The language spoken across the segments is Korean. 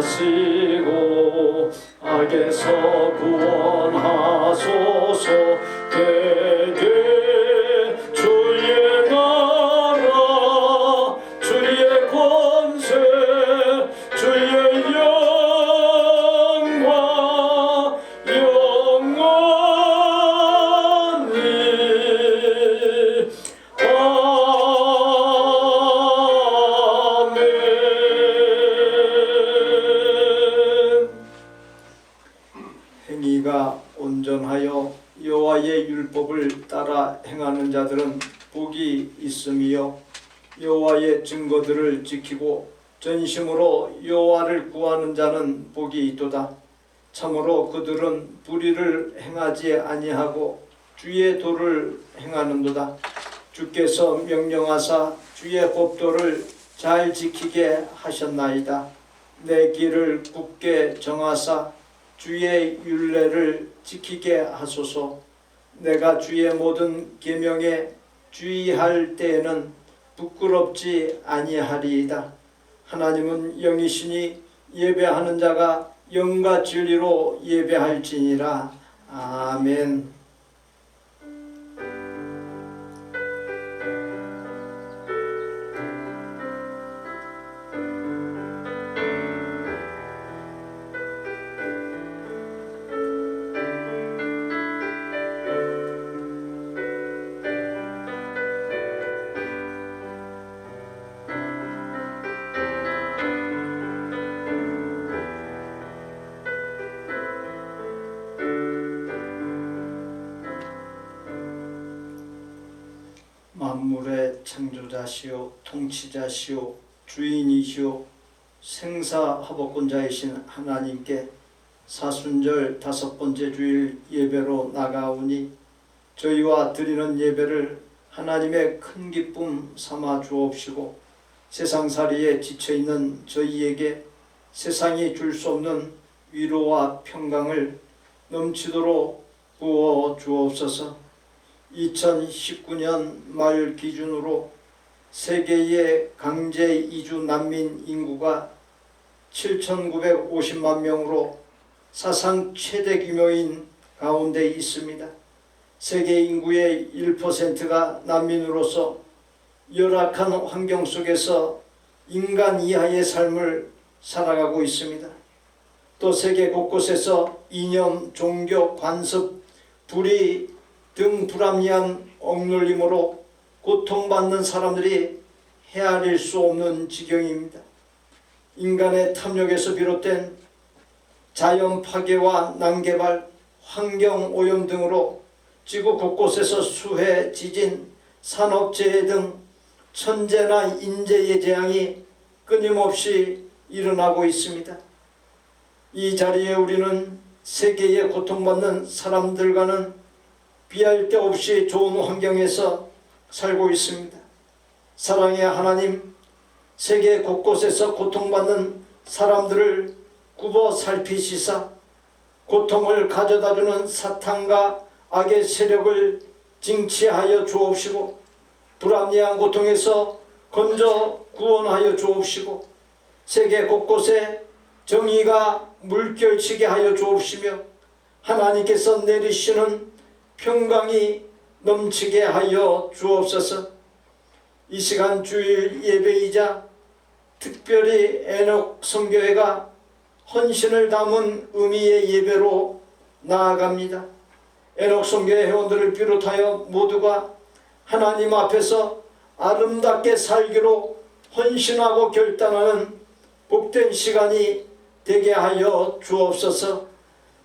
하시고 악에서 구원하소서. 대개 주의 나라 주의 권세 주의 영광 영원히 행위가 온전하여 여호와의 율법을 따라 행하는 자들은 복이 있음이요 여호와의 증거들을 지키고 전심으로 여호와를 구하는 자는 복이 있도다. 참으로 그들은 불의를 행하지 아니하고 주의 도를 행하는도다. 주께서 명령하사 주의 법도를 잘 지키게 하셨나이다. 내 길을 굳게 정하사 주의 율례를 지키게 하소서. 내가 주의 모든 계명에 주의할 때에는 부끄럽지 아니하리이다. 하나님은 영이시니 예배하는 자가 영과 진리로 예배할지니라. 아멘. 만물의 창조자시오 통치자시오 주인이시오 생사하복권자이신 하나님께 사순절 5번째 주일 예배로 나가오니 저희와 드리는 예배를 하나님의 큰 기쁨 삼아 주옵시고 세상살이에 지쳐있는 저희에게 세상이 줄 수 없는 위로와 평강을 넘치도록 부어 주옵소서. 2019년 말 기준으로 세계의 강제 이주 난민 인구가 7,950만 명으로 사상 최대 규모인 가운데 있습니다. 세계 인구의 1%가 난민으로서 열악한 환경 속에서 인간 이하의 삶을 살아가고 있습니다. 또 세계 곳곳에서 이념, 종교, 관습, 불의 등 불합리한 억눌림으로 고통받는 사람들이 헤아릴 수 없는 지경입니다. 인간의 탐욕에서 비롯된 자연 파괴와 난개발, 환경 오염 등으로 지구 곳곳에서 수해, 지진, 산업재해 등 천재나 인재의 재앙이 끊임없이 일어나고 있습니다. 이 자리에 우리는 세계에 고통받는 사람들과는 비할 데 없이 좋은 환경에서 살고 있습니다. 사랑의 하나님, 세계 곳곳에서 고통받는 사람들을 굽어 살피시사 고통을 가져다주는 사탄과 악의 세력을 징치하여 주옵시고 불합리한 고통에서 건져 구원하여 주옵시고 세계 곳곳에 정의가 물결치게 하여 주옵시며 하나님께서 내리시는 평강이 넘치게 하여 주옵소서. 이 시간 주일 예배이자 특별히 에녹 선교회가 헌신을 담은 의미의 예배로 나아갑니다. 에녹 선교회 회원들을 비롯하여 모두가 하나님 앞에서 아름답게 살기로 헌신하고 결단하는 복된 시간이 되게 하여 주옵소서.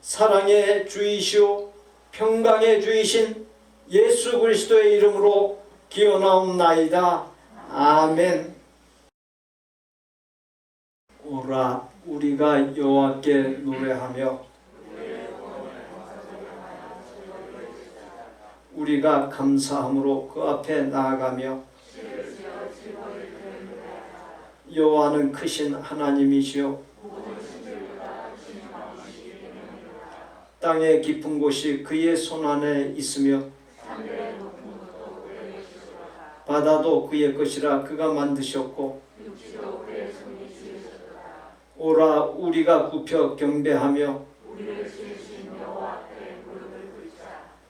사랑의 주이시오 평강의 주이신 예수 그리스도의 이름으로 기원하옵나이다. 아멘. 오라 우리가 여호와께 노래하며 우리가 감사함으로 그 앞에 나아가며 여호와는 크신 하나님이시요 땅의 깊은 곳이 그의 손 안에 있으며 바다도 그의 것이라 그가 만드셨고 오라 우리가 굽혀 경배하며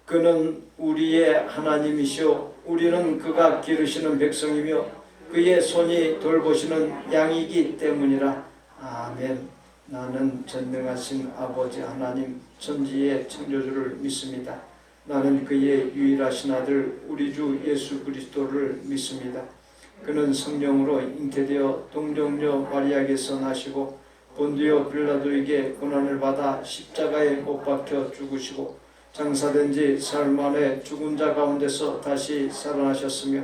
그는 우리의 하나님이시오 우리는 그가 기르시는 백성이며 그의 손이 돌보시는 양이기 때문이라. 아멘. 나는 전능하신 아버지 하나님 천지의 창조주를 믿습니다. 나는 그의 유일하신 아들 우리 주 예수 그리스도를 믿습니다. 그는 성령으로 잉태되어 동정녀 마리아에게서 나시고 본디오 빌라도에게 고난을 받아 십자가에 못 박혀 죽으시고 장사된 지 사흘 만에 죽은 자 가운데서 다시 살아나셨으며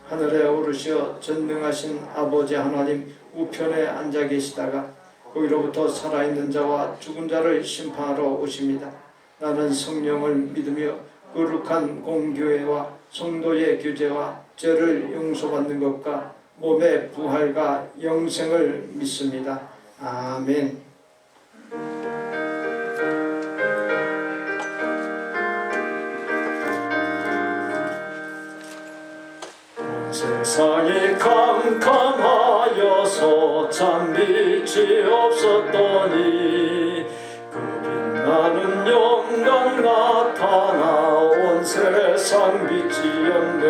하늘에 오르시어 전능하신 아버지 하나님 우편에 앉아 계시다가 거기로부터 살아있는 자와 죽은 자를 심판하러 오십니다. 나는 성령을 믿으며 거룩한 공교회와 성도의 교제와 죄를 용서받는 것과 몸의 부활과 영생을 믿습니다. 아멘. 세상이 캄캄하여서 참 빛이 없었더니 그 빛나는 영광 나타나 온 세상 빛이었네.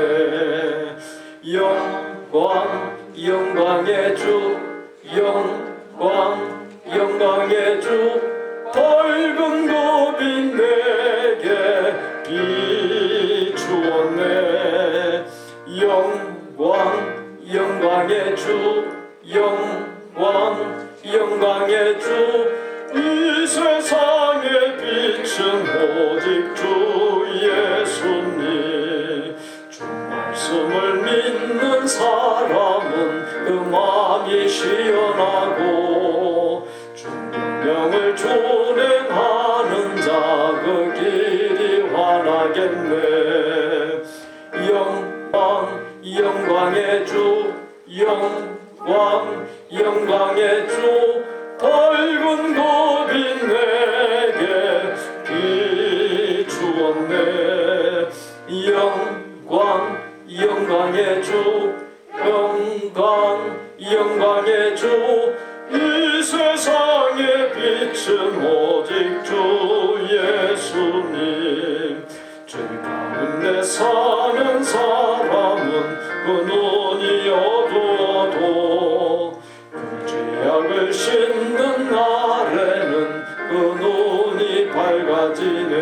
영광 영광의 주 영광 영광의 주 밝은 그 빛 내게 비추었네. 영광 영광의 주 영광 영광의 주 이 세상의 빛은 오직 주 예수님. 주 말씀을 믿는 사람은 그 마음이 시원하고 주 명령을 준행하는 자 그 길이 환하겠네. 영광의 주 영광 영광의 주 밝은 그 빛 내게 비추었네. 영광 영광의 주 영광 영광의 주 이 세상의 빛은 오직 주 예수님. 죄 가운데 사는 사람은 그 눈이 어두워도 그 죄악을 씻는 날에는 그 눈이 밝아지네.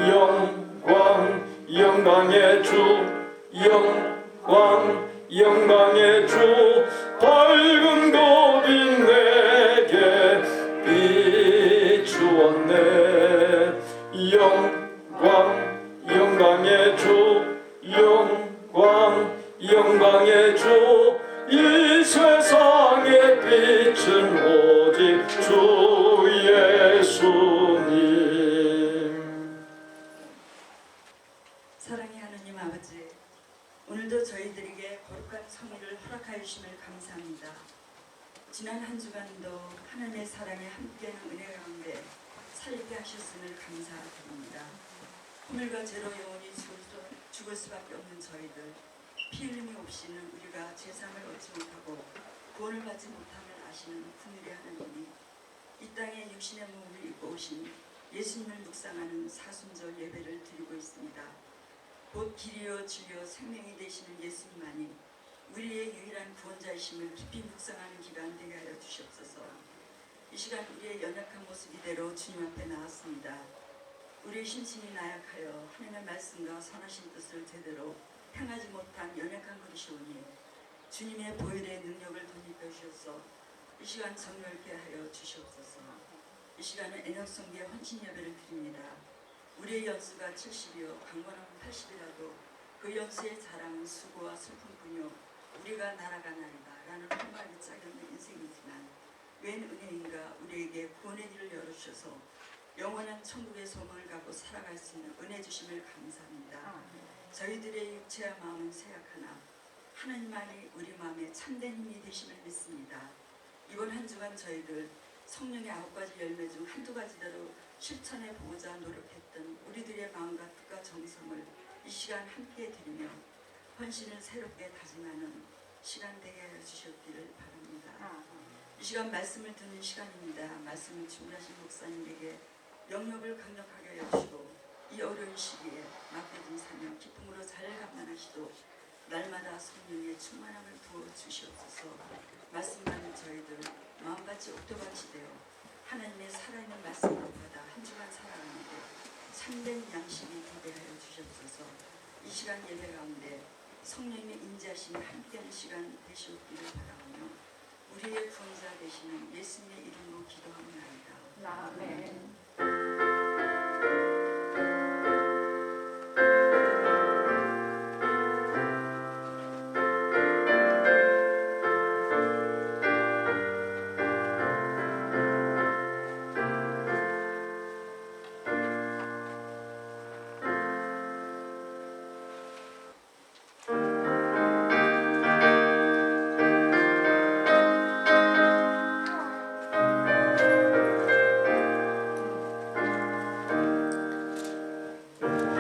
영광 영광의 주 영광 영광의 주 밝은 그 빛 내게 비추었네. 영광 영광의 주 영광 영광의 주 이 세상의 빛은 오직 주 예수님. 사랑의 하나님 아버지, 오늘도 저희들에게 거룩한 성의를 허락하여 주심을 감사합니다. 지난 한 주간도 하나님의 사랑에 함께하는 은혜 가운데 살게 하셨음을 감사드립니다. 허물과 죄로 영원히 죽을 수밖에 없는 저희들, 피 흘림이 없이는 우리가 제사함을 얻지 못하고 구원을 받지 못함을 아시는 긍휼의 하나님이 이 땅에 육신의 몸을 입고 오신 예수님을 묵상하는 사순절 예배를 드리고 있습니다. 곧 길이요 진리요 생명이 되시는 예수님만이 우리의 유일한 구원자이심을 깊이 묵상하는 기간 되게 하여 주시옵소서. 이 시간 우리의 연약한 모습 이대로 주님 앞에 나왔습니다. 우리의 심신이 나약하여 하나님의 말씀과 선하신 뜻을 제대로 행하지 못한 연약한 그릇이오니 주님의 보혈의 능력을 덧입혀 주셔서 이 시간 정결케 하여 주시옵소서. 이 시간은 애녁성기의 헌신 예배를 드립니다. 우리의 연수가 70이요 강건하면 80이라도 그 연수의 자랑은 수고와 슬픔뿐이요 우리가 날아가나이다 라는 한마디 짝이 없는 인생이지만 웬 은혜인가 우리에게 구원의 길을 열어주셔서 영원한 천국의 소망을 갖고 살아갈 수 있는 은혜 주심을 감사합니다. 저희들의 육체와 마음은 쇠약하나 하나님만이 우리 마음에 참된 힘이 되심을 믿습니다. 이번 한 주간 저희들 성령의 9가지 열매 중 한두 가지대로 실천해 보고자 노력했던 우리들의 마음과 뜻과 정성을 이 시간 함께 드리며 헌신을 새롭게 다짐하는 시간 되게 하여 주셨기를 바랍니다. 이 이 시간 말씀을 듣는 시간입니다. 말씀을 준비하신 목사님에게 영역을 강력하게 여주시고 이 어려운 시기에 맡겨진 사명 기쁨으로 잘 감당하시도록 날마다 성령의 충만함을 부어주시옵소서. 말씀 받는 저희들 마음같이 옥토밭이 되어 하나님의 살아있는 말씀을 받아 한 주간 살아가는데 참된 양식이 되게 하여 주시옵소서. 이 시간 예배 가운데 성령님의 인자하심이 함께하는 시간 되시옵기를 바라오며 우리의 구원자 되시는 예수님의 이름으로 기도합니다. 아멘.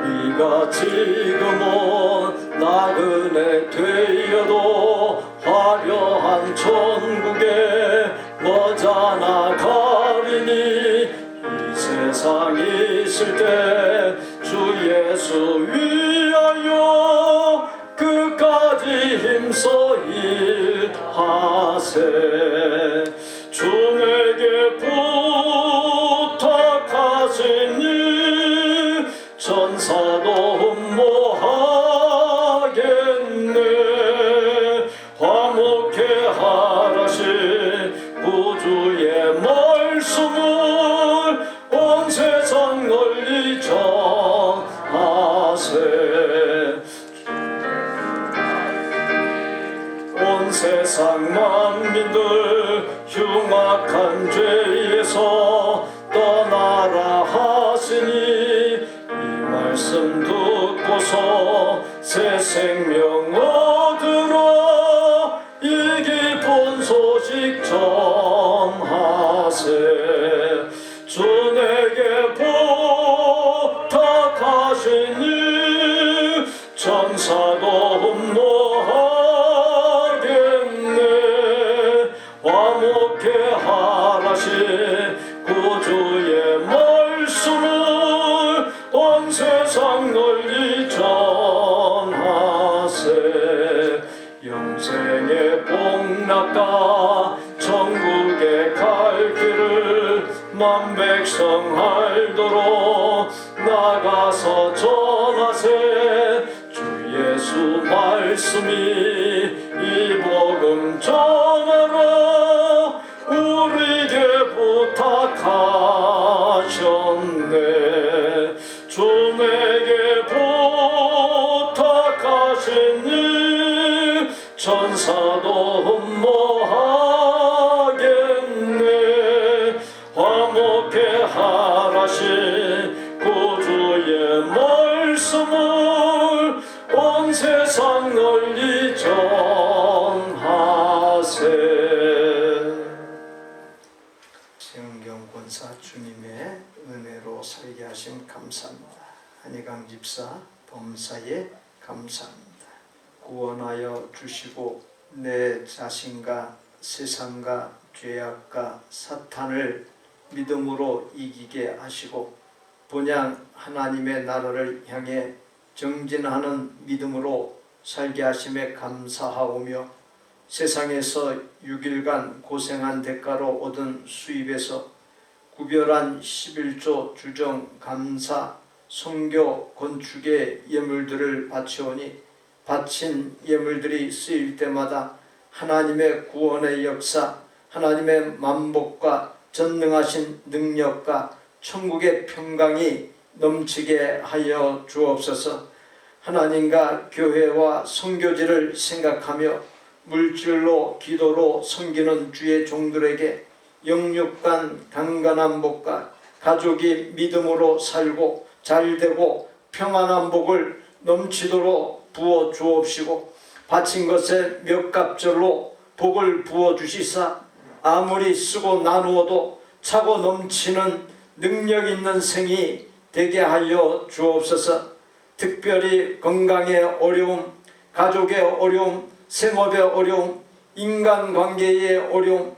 우리가 지금은 나그네 되어도 화려한 천국에 머자나 가리니 이 세상 있을 때 주 예수 위하여 끝까지 힘써 일하세. 주 내게 부탁하시니 천사도 흠모하겠네. 화목해 하라신 구주의 말씀을 온 세상 널리 전하세. 온 세상 만민들 흉악한 죄에서 떠나라 하시니 말씀 듣고서 새 생명 얻으라 이 기쁜 소식 전하세. 주 내게 부탁하시니 천사도 흠모하겠네. 화목해 하라신 구주의 말씀을 온 세상 널리 전하세. 영생의 복락가 천국에 갈 길을 만백성 알도록 나가서 전하세. 주 예수 말씀이 이 복음 전하라 우리에게 부탁하셨네. 주 내게 부탁하시니 천사도 흠모하겠네. 화목해 하라신 구주의 말씀을 온 세상 널리 전하세. 성경 권사 주님의 은혜로 살게 하심 감사합니다. 한희강 집사 범사에 감사합니다. 구원하여 주시고 내 자신과 세상과 죄악과 사탄을 믿음으로 이기게 하시고 본향 하나님의 나라를 향해 정진하는 믿음으로 살게 하심에 감사하오며 세상에서 6일간 고생한 대가로 얻은 수입에서 구별한 11조 주정 감사 선교 건축의 예물들을 바치오니 바친 예물들이 쓰일 때마다 하나님의 구원의 역사, 하나님의 만복과 전능하신 능력과 천국의 평강이 넘치게 하여 주옵소서. 하나님과 교회와 선교지를 생각하며 물질로 기도로 섬기는 주의 종들에게 영육간 강건한 복과 가족이 믿음으로 살고 잘되고 평안한 복을 넘치도록 부어 주옵시고 바친 것에 몇 갑절로 복을 부어 주시사 아무리 쓰고 나누어도 차고 넘치는 능력 있는 생이 되게 하여 주옵소서. 특별히 건강의 어려움, 가족의 어려움, 생업의 어려움, 인간관계의 어려움,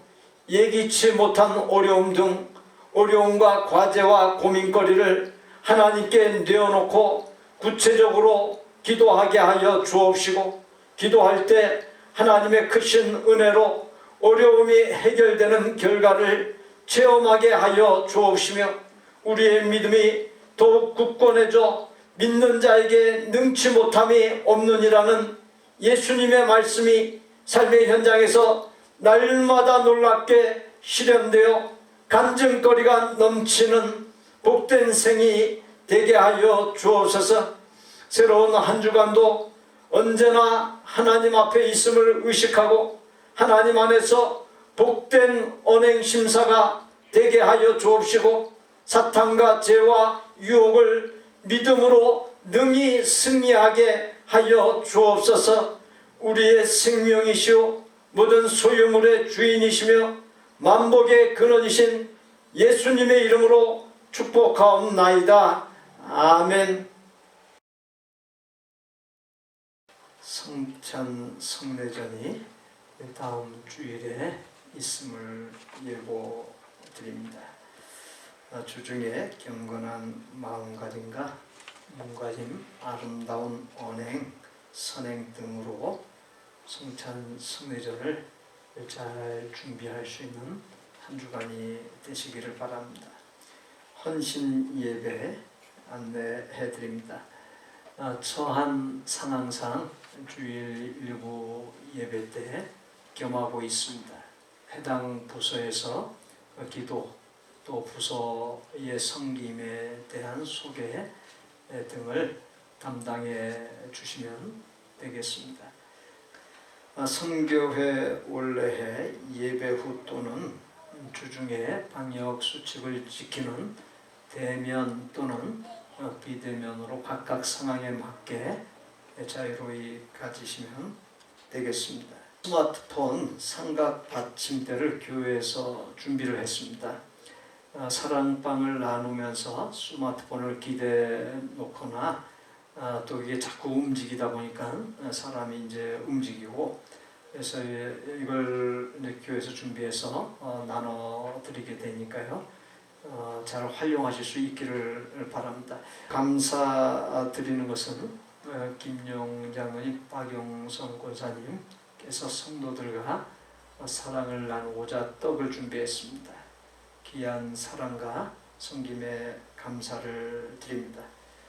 예기치 못한 어려움 등 어려움과 과제와 고민거리를 하나님께 내어놓고 구체적으로 기도하게 하여 주옵시고, 기도할 때 하나님의 크신 은혜로 어려움이 해결되는 결과를 체험하게 하여 주옵시며, 우리의 믿음이 더욱 굳건해져 믿는 자에게 능치 못함이 없느니라는 예수님의 말씀이 삶의 현장에서 날마다 놀랍게 실현되어 간증거리가 넘치는 복된 생이 되게 하여 주옵소서. 새로운 한 주간도 언제나 하나님 앞에 있음을 의식하고 하나님 안에서 복된 언행심사가 되게 하여 주옵시고, 사탄과 죄와 유혹을 믿음으로 능히 승리하게 하여 주옵소서. 우리의 생명이시오 모든 소유물의 주인이시며 만복의 근원이신 예수님의 이름으로 축복하옵나이다. 아멘. 성찬 성례전이 다음 주일에 있음을 예고드립니다. 주중에 경건한 마음가짐과 몸가짐, 아름다운 언행, 선행 등으로 성찬 성례전을 잘 준비할 수 있는 한 주간이 되시기를 바랍니다. 헌신 예배 안내해 드립니다. 처한 상황상 주일 일부 예배 때 겸하고 있습니다. 해당 부서에서 기도, 또 부서의 섬김에 대한 소개 등을 담당해 주시면 되겠습니다. 선교회 원래회 예배 후 또는 주중에 방역 수칙을 지키는 대면 또는 비대면으로 각각 상황에 맞게 자유로이 가지시면 되겠습니다. 스마트폰 삼각 받침대를 교회에서 준비를 했습니다. 사랑방을 나누면서 스마트폰을 기대 놓거나 또 이게 자꾸 움직이다 보니까 사람이 이제 움직이고, 그래서 이걸 교회에서 준비해서 나눠드리게 되니까요. 잘 활용하실 수 있기를 바랍니다. 감사드리는 것은 김용 장로님, 박용성 권사님께서 성도들과 사랑을 나누고자 떡을 준비했습니다. 귀한 사랑과 섬김에 감사를 드립니다.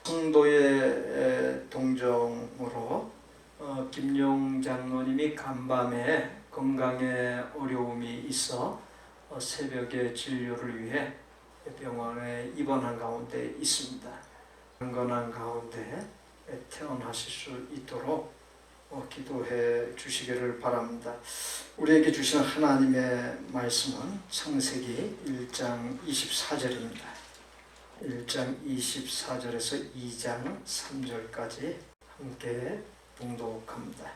성도의 동정으로 김용 장로님이 간밤에 건강에 어려움이 있어 새벽에 진료를 위해 병원에 입원한 가운데 있습니다. 건강한 가운데 퇴원하실 수 있도록 기도해 주시기를 바랍니다. 우리에게 주시는 하나님의 말씀은 창세기 1장 24절입니다. 1장 24절에서 2장 3절까지 함께 봉독합니다.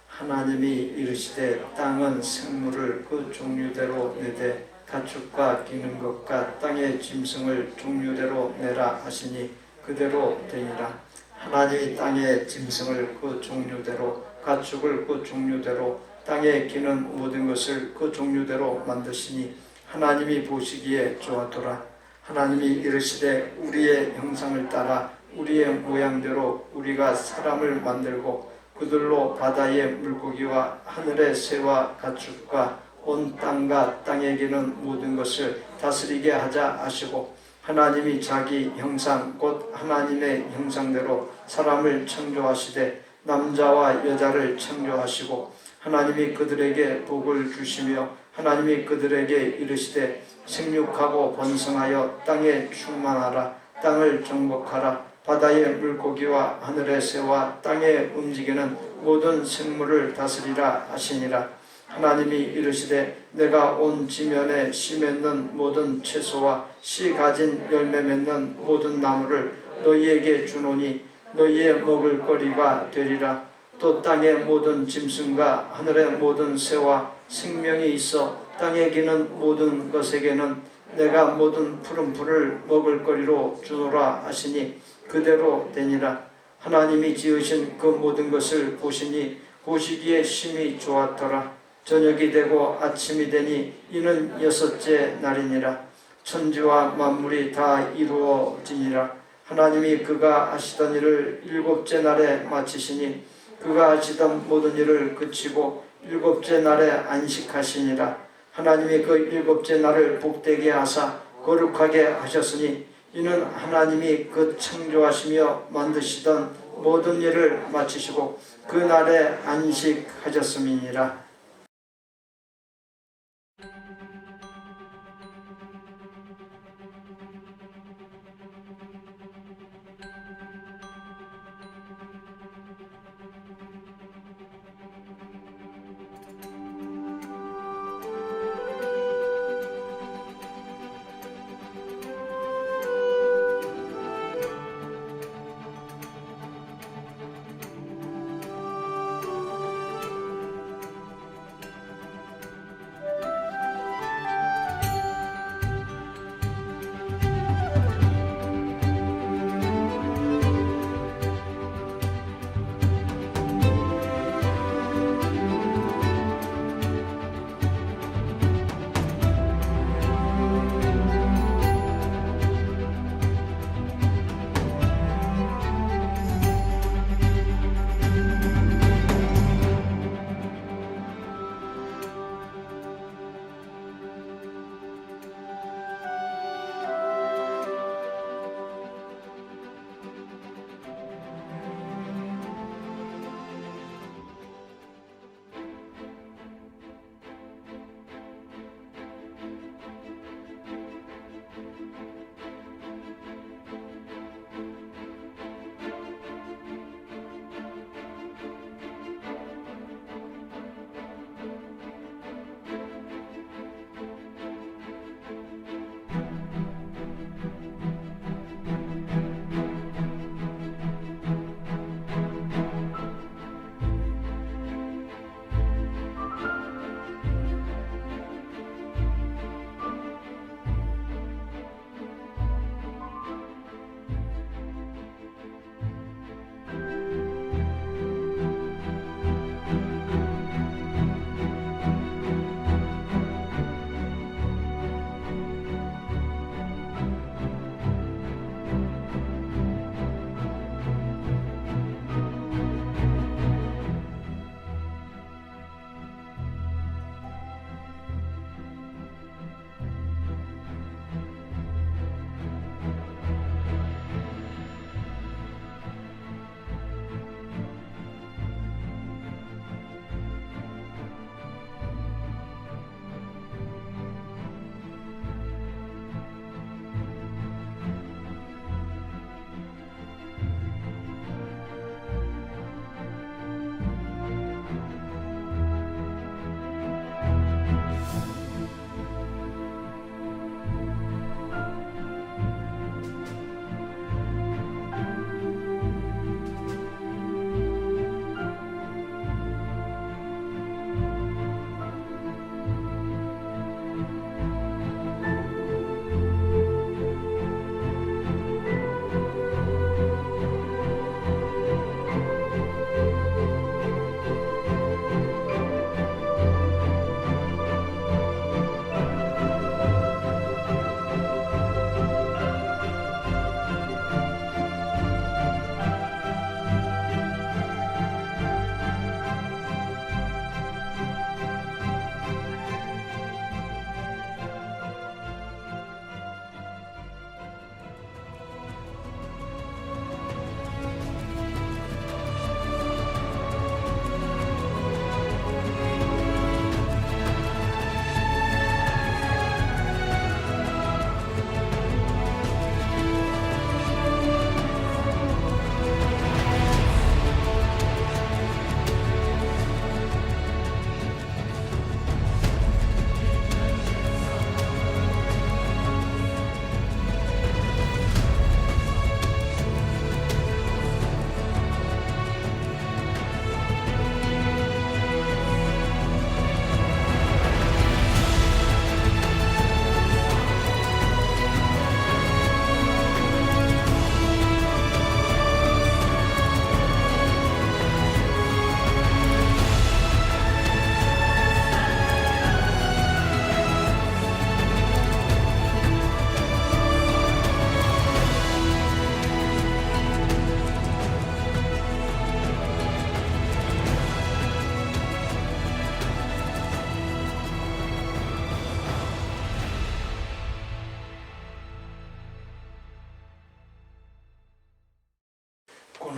하나님이 이르시되 땅은 생물을 그 종류대로 내되 가축과 기는 것과 땅의 짐승을 종류대로 내라 하시니 그대로 되니라. 하나님이 땅의 짐승을 그 종류대로, 가축을 그 종류대로, 땅에 기는 모든 것을 그 종류대로 만드시니 하나님이 보시기에 좋았더라. 하나님이 이르시되 우리의 형상을 따라 우리의 모양대로 우리가 사람을 만들고 그들로 바다의 물고기와 하늘의 새와 가축과 온 땅과 땅에 기는 모든 것을 다스리게 하자 하시고, 하나님이 자기 형상 곧 하나님의 형상대로 사람을 창조하시되 남자와 여자를 창조하시고, 하나님이 그들에게 복을 주시며 하나님이 그들에게 이르시되 생육하고 번성하여 땅에 충만하라. 땅을 정복하라. 바다의 물고기와 하늘의 새와 땅에 움직이는 모든 생물을 다스리라 하시니라. 하나님이 이르시되 내가 온 지면에 씨 맺는 모든 채소와 씨 가진 열매 맺는 모든 나무를 너희에게 주노니 너희의 먹을 거리가 되리라. 또 땅의 모든 짐승과 하늘의 모든 새와 생명이 있어 땅에 기는 모든 것에게는 내가 모든 푸른 풀을 먹을 거리로 주노라 하시니 그대로 되니라. 하나님이 지으신 그 모든 것을 보시니 보시기에 심히 좋았더라. 저녁이 되고 아침이 되니 이는 여섯째 날이니라. 천지와 만물이 다 이루어지니라. 하나님이 그가 하시던 일을 일곱째 날에 마치시니 그가 하시던 모든 일을 그치고 일곱째 날에 안식하시니라. 하나님이 그 일곱째 날을 복되게 하사 거룩하게 하셨으니 이는 하나님이 그 창조하시며 만드시던 모든 일을 마치시고 그 날에 안식하셨음이니라.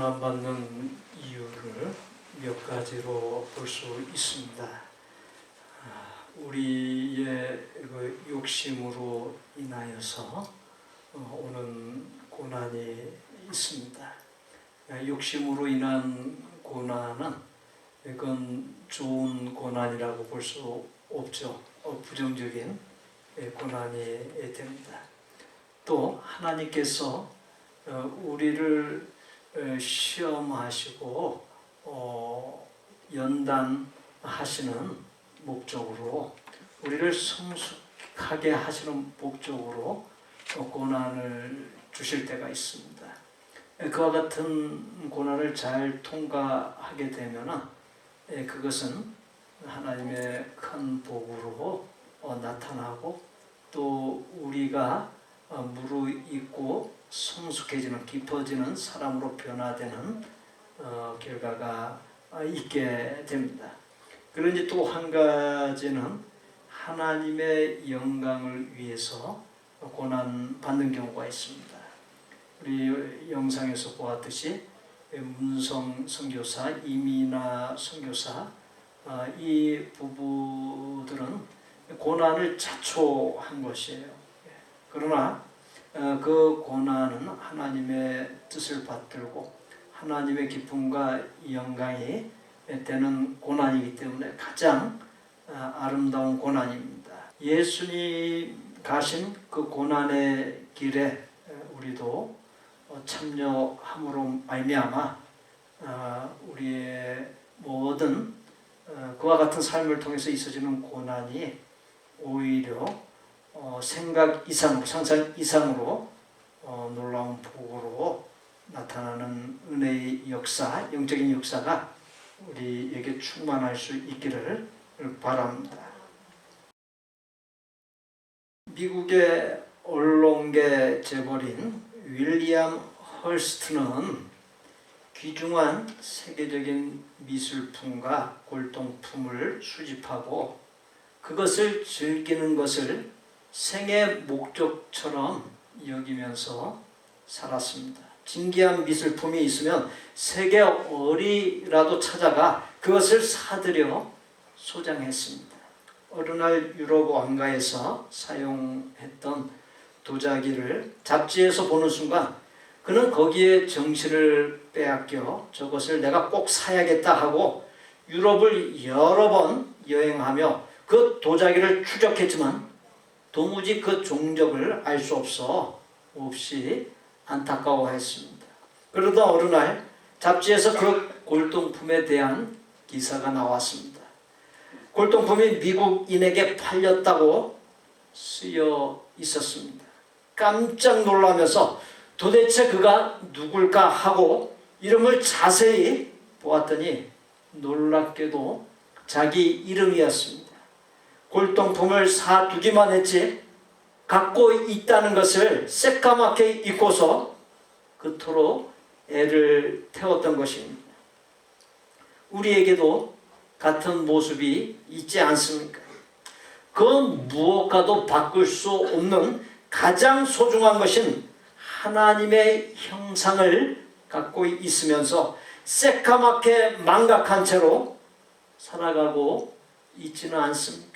고난받는 이유를 몇 가지로 볼 수 있습니다. 우리의 그 욕심으로 인하여서 오는 고난이 있습니다. 욕심으로 인한 고난은 이건 좋은 고난이라고 볼 수 없죠. 부정적인 고난이 됩니다. 또 하나님께서 우리를 시험하시고 연단하시는 목적으로, 우리를 성숙하게 하시는 목적으로 고난을 주실 때가 있습니다. 그와 같은 고난을 잘 통과하게 되면 그것은 하나님의 큰 복으로 나타나고, 또 우리가 무르익고 성숙해지는, 깊어지는 사람으로 변화되는 결과가 있게 됩니다. 그런데 또 한 가지는 하나님의 영광을 위해서 고난 받는 경우가 있습니다. 우리 영상에서 보았듯이 문성 선교사, 이민아 선교사, 이 부부들은 고난을 자초한 것이에요. 그러나 그 고난은 하나님의 뜻을 받들고 하나님의 기쁨과 영광이 되는 고난이기 때문에 가장 아름다운 고난입니다. 예수님 가신 그 고난의 길에 우리도 참여함으로 말미암아 우리의 모든 그와 같은 삶을 통해서 있어지는 고난이 오히려 생각 이상으로, 상상 이상으로 놀라운 복으로 나타나는 은혜의 역사, 영적인 역사가 우리에게 충만할 수 있기를 바랍니다. 미국의 언론계 재벌인 윌리엄 헐스트는 귀중한 세계적인 미술품과 골동품을 수집하고 그것을 즐기는 것을 생의 목적처럼 여기면서 살았습니다. 진귀한 미술품이 있으면 세계 어디라도 찾아가 그것을 사들여 소장했습니다. 어느 날 유럽 왕가에서 사용했던 도자기를 잡지에서 보는 순간 그는 거기에 정신을 빼앗겨 저것을 내가 꼭 사야겠다 하고 유럽을 여러 번 여행하며 그 도자기를 추적했지만 도무지 그 종적을 알 수 없이 안타까워했습니다. 그러다 어느 날 잡지에서 그 골동품에 대한 기사가 나왔습니다. 골동품이 미국인에게 팔렸다고 쓰여 있었습니다. 깜짝 놀라면서 도대체 그가 누굴까 하고 이름을 자세히 보았더니 놀랍게도 자기 이름이었습니다. 골동품을 사두기만 했지 갖고 있다는 것을 새까맣게 잊고서 그토록 애를 태웠던 것입니다. 우리에게도 같은 모습이 있지 않습니까? 그 무엇과도 바꿀 수 없는 가장 소중한 것인 하나님의 형상을 갖고 있으면서 새까맣게 망각한 채로 살아가고 있지는 않습니까?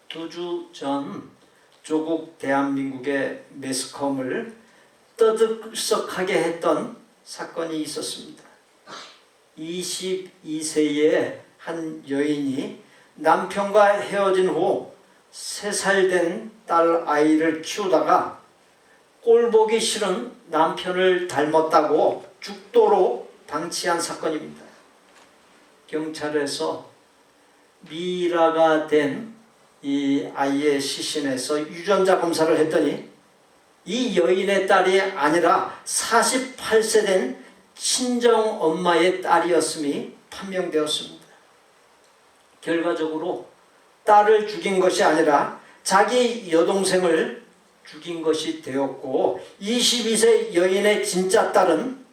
2주 전 조국 대한민국의 매스컴을 떠들썩하게 했던 사건이 있었습니다. 22세의 한 여인이 남편과 헤어진 후 3살 된 딸 아이를 키우다가 꼴보기 싫은 남편을 닮았다고 죽도록 방치한 사건입니다. 경찰에서 미라가 된 이 아이의 시신에서 유전자 검사를 했더니 이 여인의 딸이 아니라 48세 된 친정 엄마의 딸이었음이 판명되었습니다. 결과적으로 딸을 죽인 것이 아니라 자기 여동생을 죽인 것이 되었고 22세 여인의 진짜 딸은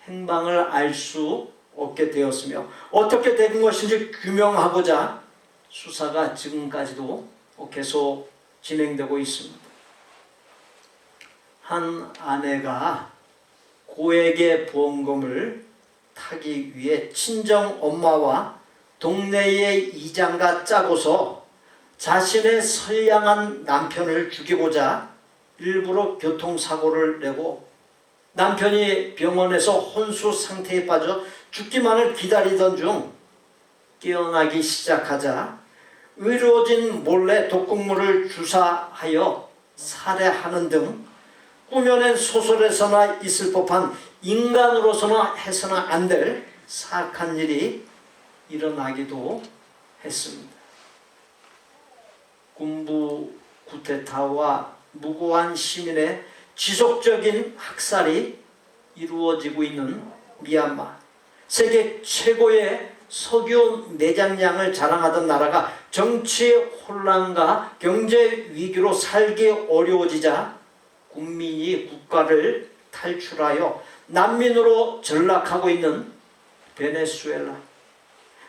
행방을 알 수 없게 되었으며 어떻게 된 것인지 규명하고자 수사가 지금까지도 계속 진행되고 있습니다. 한 아내가 고액의 보험금을 타기 위해 친정 엄마와 동네의 이장과 짜고서 자신의 선량한 남편을 죽이고자 일부러 교통사고를 내고 남편이 병원에서 혼수 상태에 빠져 죽기만을 기다리던 중 깨어나기 시작하자 의료진 몰래 독극물을 주사하여 살해하는 등 꾸며낸 소설에서나 있을 법한 인간으로서나 해서는 안 될 사악한 일이 일어나기도 했습니다. 군부 쿠데타와 무고한 시민의 지속적인 학살이 이루어지고 있는 미얀마, 세계 최고의 석유 내장량을 자랑하던 나라가 정치 혼란과 경제 위기로 살기 어려워지자 국민이 국가를 탈출하여 난민으로 전락하고 있는 베네수엘라,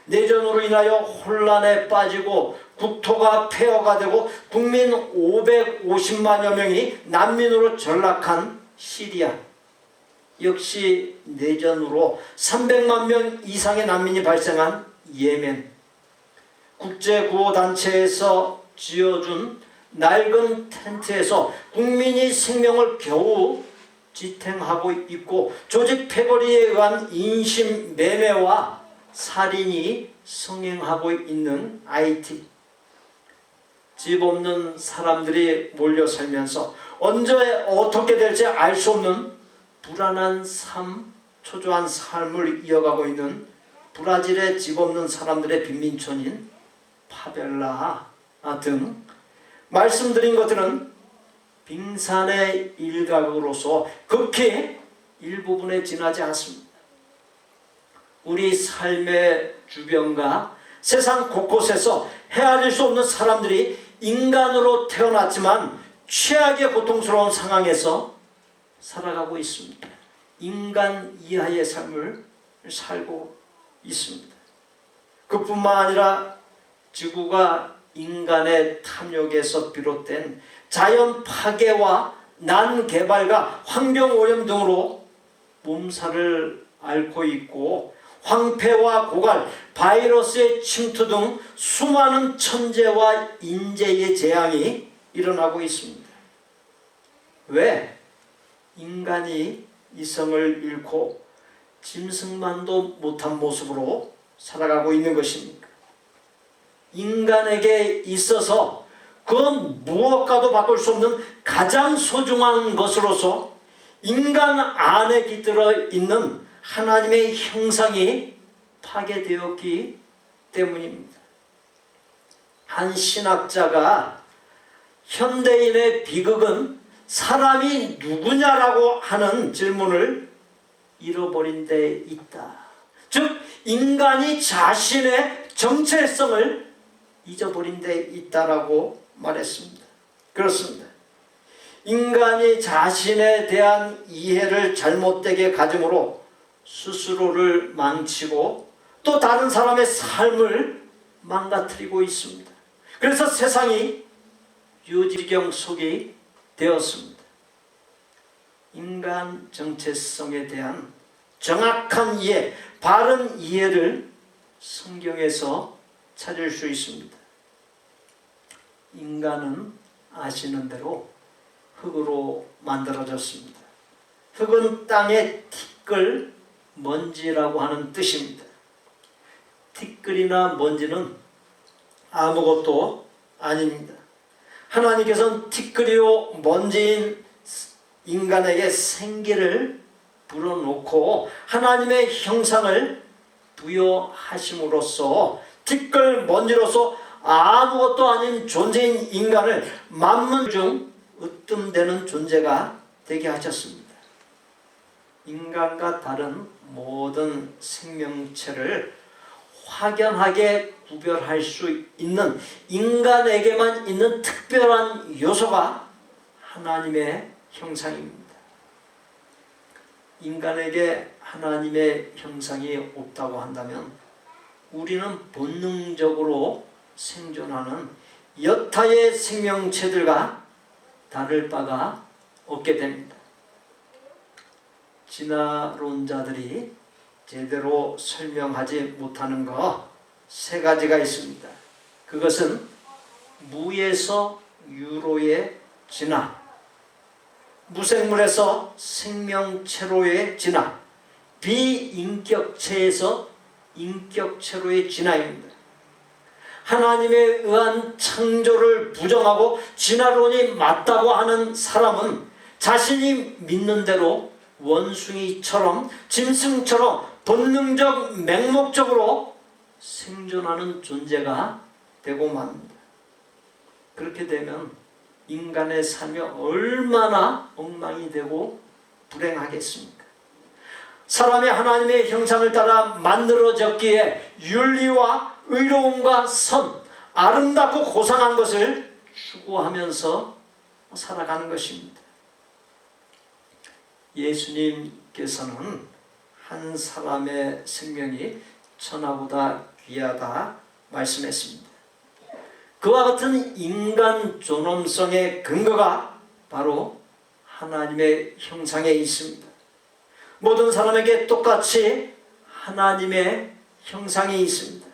내전으로 인하여 혼란에 빠지고 국토가 폐허가 되고 국민 550만여 명이 난민으로 전락한 시리아, 역시 내전으로 300만 명 이상의 난민이 발생한 예멘, 국제구호단체에서 지어준 낡은 텐트에서 국민이 생명을 겨우 지탱하고 있고 조직 패거리에 의한 인신매매와 살인이 성행하고 있는 하이티, 집 없는 사람들이 몰려 살면서 언제 어떻게 될지 알 수 없는 불안한 삶, 초조한 삶을 이어가고 있는 브라질의 집 없는 사람들의 빈민촌인 파벨라 등 말씀드린 것들은 빙산의 일각으로서 극히 일부분에 지나지 않습니다. 우리 삶의 주변과 세상 곳곳에서 헤아릴 수 없는 사람들이 인간으로 태어났지만 최악의 고통스러운 상황에서 살아가고 있습니다. 인간 이하의 삶을 살고 있습니다. 그뿐만 아니라 지구가 인간의 탐욕에서 비롯된 자연 파괴와 난개발과 환경오염 등으로 몸살을 앓고 있고 황폐와 고갈, 바이러스의 침투 등 수많은 천재와 인재의 재앙이 일어나고 있습니다. 왜 인간이 이성을 잃고 짐승만도 못한 모습으로 살아가고 있는 것입니까? 인간에게 있어서 그건 무엇과도 바꿀 수 없는 가장 소중한 것으로서 인간 안에 깃들어 있는 하나님의 형상이 파괴되었기 때문입니다. 한 신학자가 현대인의 비극은 사람이 누구냐라고 하는 질문을 잃어버린 데 있다. 즉 인간이 자신의 정체성을 잊어버린 데 있다라고 말했습니다. 그렇습니다. 인간이 자신에 대한 이해를 잘못되게 가짐으로 스스로를 망치고 또 다른 사람의 삶을 망가뜨리고 있습니다. 그래서 세상이 유지경 속이 되었습니다. 인간 정체성에 대한 정확한 이해, 바른 이해를 성경에서 찾을 수 있습니다. 인간은 아시는 대로 흙으로 만들어졌습니다. 흙은 땅의 티끌, 먼지라고 하는 뜻입니다. 티끌이나 먼지는 아무것도 아닙니다. 하나님께서는 티끌이요 먼지인 인간에게 생기를 불어넣고 하나님의 형상을 부여하심으로써 티끌 먼지로서 아무것도 아닌 존재인 인간을 만물 중 으뜸되는 존재가 되게 하셨습니다. 인간과 다른 모든 생명체를 확연하게 구별할 수 있는 인간에게만 있는 특별한 요소가 하나님의 형상입니다. 인간에게 하나님의 형상이 없다고 한다면 우리는 본능적으로 생존하는 여타의 생명체들과 다를 바가 없게 됩니다. 진화론자들이 제대로 설명하지 못하는 거 세 가지가 있습니다. 그것은 무에서 유로의 진화, 무생물에서 생명체로의 진화, 비인격체에서 인격체로의 진화입니다. 하나님에 의한 창조를 부정하고 진화론이 맞다고 하는 사람은 자신이 믿는 대로 원숭이처럼 짐승처럼 본능적 맹목적으로 생존하는 존재가 되고 맙니다. 그렇게 되면 인간의 삶이 얼마나 엉망이 되고 불행하겠습니까? 사람이 하나님의 형상을 따라 만들어졌기에 윤리와 의로움과 선, 아름답고 고상한 것을 추구하면서 살아가는 것입니다. 예수님께서는 한 사람의 생명이 천하보다 귀하다 말씀했습니다. 그와 같은 인간 존엄성의 근거가 바로 하나님의 형상에 있습니다. 모든 사람에게 똑같이 하나님의 형상이 있습니다.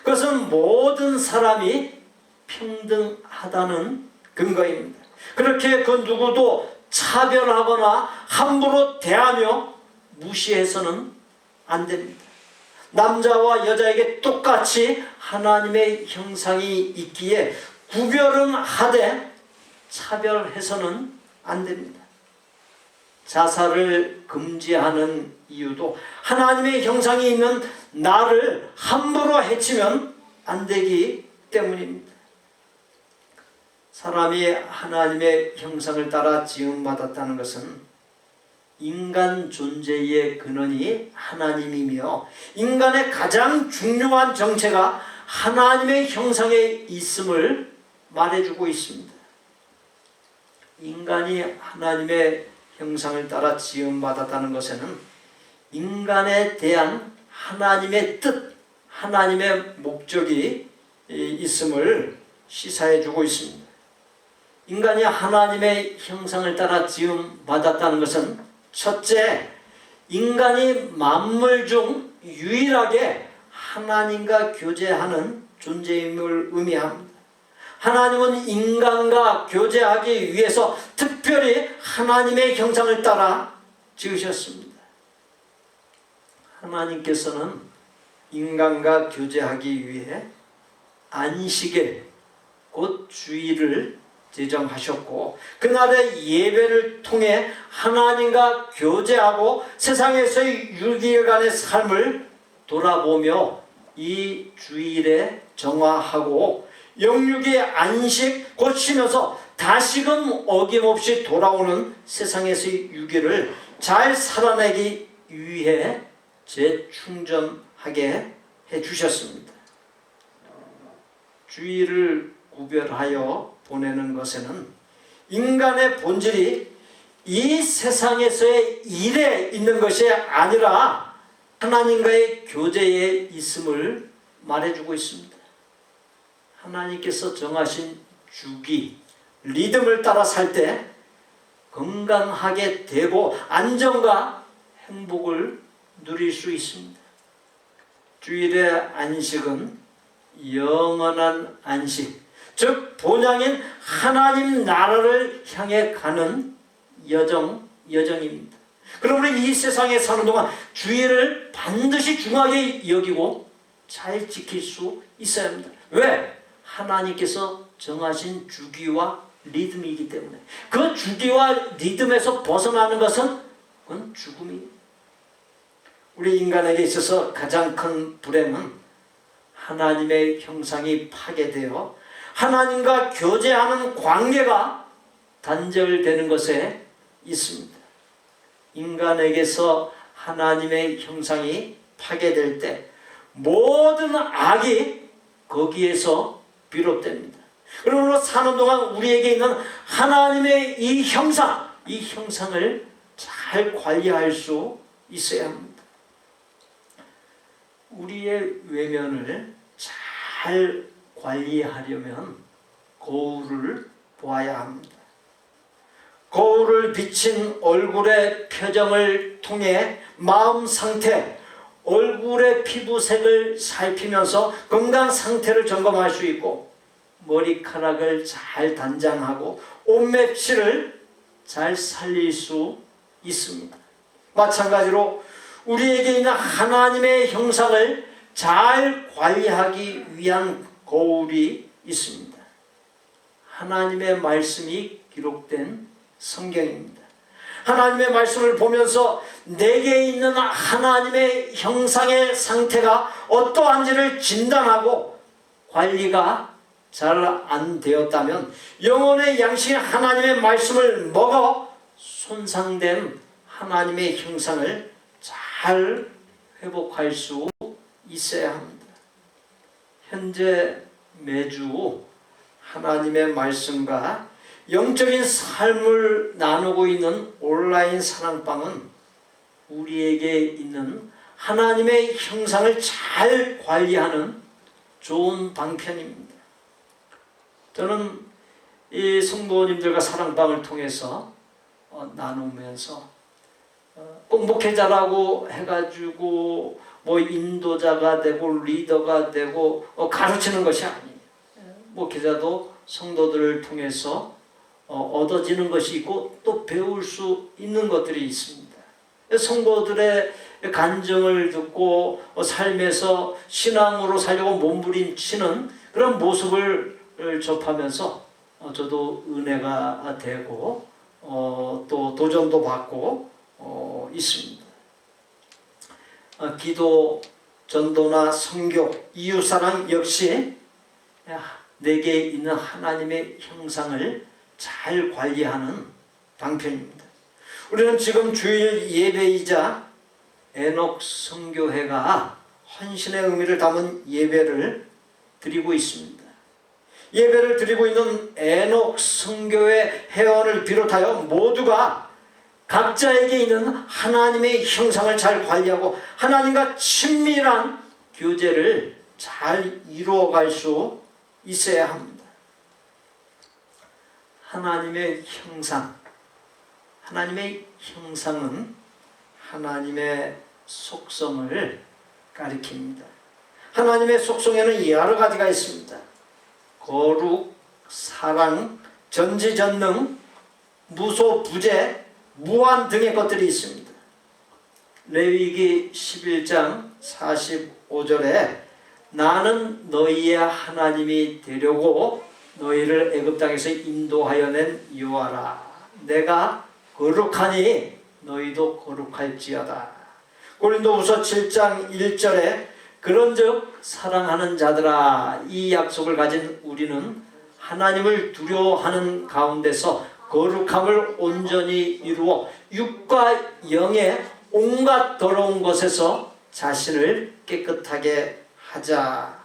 그것은 모든 사람이 평등하다는 근거입니다. 그렇게 그 누구도 차별하거나 함부로 대하며 무시해서는 안 됩니다. 남자와 여자에게 똑같이 하나님의 형상이 있기에 구별은 하되 차별해서는 안 됩니다. 자살을 금지하는 이유도 하나님의 형상이 있는 나를 함부로 해치면 안 되기 때문입니다. 사람이 하나님의 형상을 따라 지음받았다는 것은 인간 존재의 근원이 하나님이며 인간의 가장 중요한 정체가 하나님의 형상에 있음을 말해주고 있습니다. 인간이 하나님의 형상을 따라 지음받았다는 것에는 인간에 대한 하나님의 뜻, 하나님의 목적이 있음을 시사해주고 있습니다. 인간이 하나님의 형상을 따라 지음받았다는 것은 첫째, 인간이 만물 중 유일하게 하나님과 교제하는 존재임을 의미합니다. 하나님은 인간과 교제하기 위해서 특별히 하나님의 형상을 따라 지으셨습니다. 하나님께서는 인간과 교제하기 위해 안식일, 곧 주일을 제정하셨고 그날의 예배를 통해 하나님과 교제하고 세상에서의 6일간의 삶을 돌아보며 이 주일에 정화하고 영육의 안식 곧 쉬면서 다시금 어김없이 돌아오는 세상에서의 6일을 잘 살아내기 위해 재충전하게 해주셨습니다. 주일을 구별하여 보내는 것에는 인간의 본질이 이 세상에서의 일에 있는 것이 아니라 하나님과의 교제에 있음을 말해주고 있습니다. 하나님께서 정하신 주기, 리듬을 따라 살 때 건강하게 되고 안정과 행복을 누릴 수 있습니다. 주일의 안식은 영원한 안식, 즉 본향인 하나님 나라를 향해 가는 여정입니다. 그러므로 이 세상에 사는 동안 주일을 반드시 중하게 여기고 잘 지킬 수 있어야 합니다. 왜? 하나님께서 정하신 주기와 리듬이기 때문에. 그 주기와 리듬에서 벗어나는 것은 그건 죽음입니다. 우리 인간에게 있어서 가장 큰 불행은 하나님의 형상이 파괴되어 하나님과 교제하는 관계가 단절되는 것에 있습니다. 인간에게서 하나님의 형상이 파괴될 때 모든 악이 거기에서 비롯됩니다. 그러므로 사는 동안 우리에게 있는 하나님의 이 형상을 잘 관리할 수 있어야 합니다. 우리의 외면을 잘 관리하려면 거울을 보아야 합니다. 거울을 비친 얼굴의 표정을 통해 마음 상태, 얼굴의 피부색을 살피면서 건강 상태를 점검할 수 있고 머리카락을 잘 단장하고 옷맵시를 잘 살릴 수 있습니다. 마찬가지로 우리에게 있는 하나님의 형상을 잘 관리하기 위한 거울이 있습니다. 하나님의 말씀이 기록된 성경입니다. 하나님의 말씀을 보면서 내게 있는 하나님의 형상의 상태가 어떠한지를 진단하고 관리가 잘 안 되었다면 영혼의 양식인 하나님의 말씀을 먹어 손상된 하나님의 형상을 잘 회복할 수 있어야 합니다. 현재 매주 하나님의 말씀과 영적인 삶을 나누고 있는 온라인 사랑방은 우리에게 있는 하나님의 형상을 잘 관리하는 좋은 방편입니다. 저는 이 성도님들과 사랑방을 통해서 나누면서 꼭 목회자라고 해가지고 뭐 인도자가 되고 리더가 되고 가르치는 것이 아니에요. 목회자도 성도들을 통해서 얻어지는 것이 있고 또 배울 수 있는 것들이 있습니다. 성도들의 간증을 듣고 삶에서 신앙으로 살려고 몸부림치는 그런 모습을 접하면서 저도 은혜가 되고 또 도전도 받고 있습니다. 기도, 전도나 선교, 이웃사랑 역시 내게 있는 하나님의 형상을 잘 관리하는 방편입니다. 우리는 지금 주일 예배이자 에녹 선교회가 헌신의 의미를 담은 예배를 드리고 있습니다. 예배를 드리고 있는 에녹 선교회 회원을 비롯하여 모두가 각자에게 있는 하나님의 형상을 잘 관리하고 하나님과 친밀한 교제를 잘 이루어갈 수 있어야 합니다. 하나님의 형상, 하나님의 형상은 하나님의 속성을 가리킵니다. 하나님의 속성에는 여러 가지가 있습니다. 거룩, 사랑, 전지전능, 무소부재, 무한 등의 것들이 있습니다. 레위기 11장 45절에 나는 너희의 하나님이 되려고 너희를 애굽 땅에서 인도하여 낸 여호와라. 내가 거룩하니 너희도 거룩할지어다. 고린도후서 7장 1절에 그런즉 사랑하는 자들아, 이 약속을 가진 우리는 하나님을 두려워하는 가운데서 거룩함을 온전히 이루어 육과 영의 온갖 더러운 것에서 자신을 깨끗하게 하자.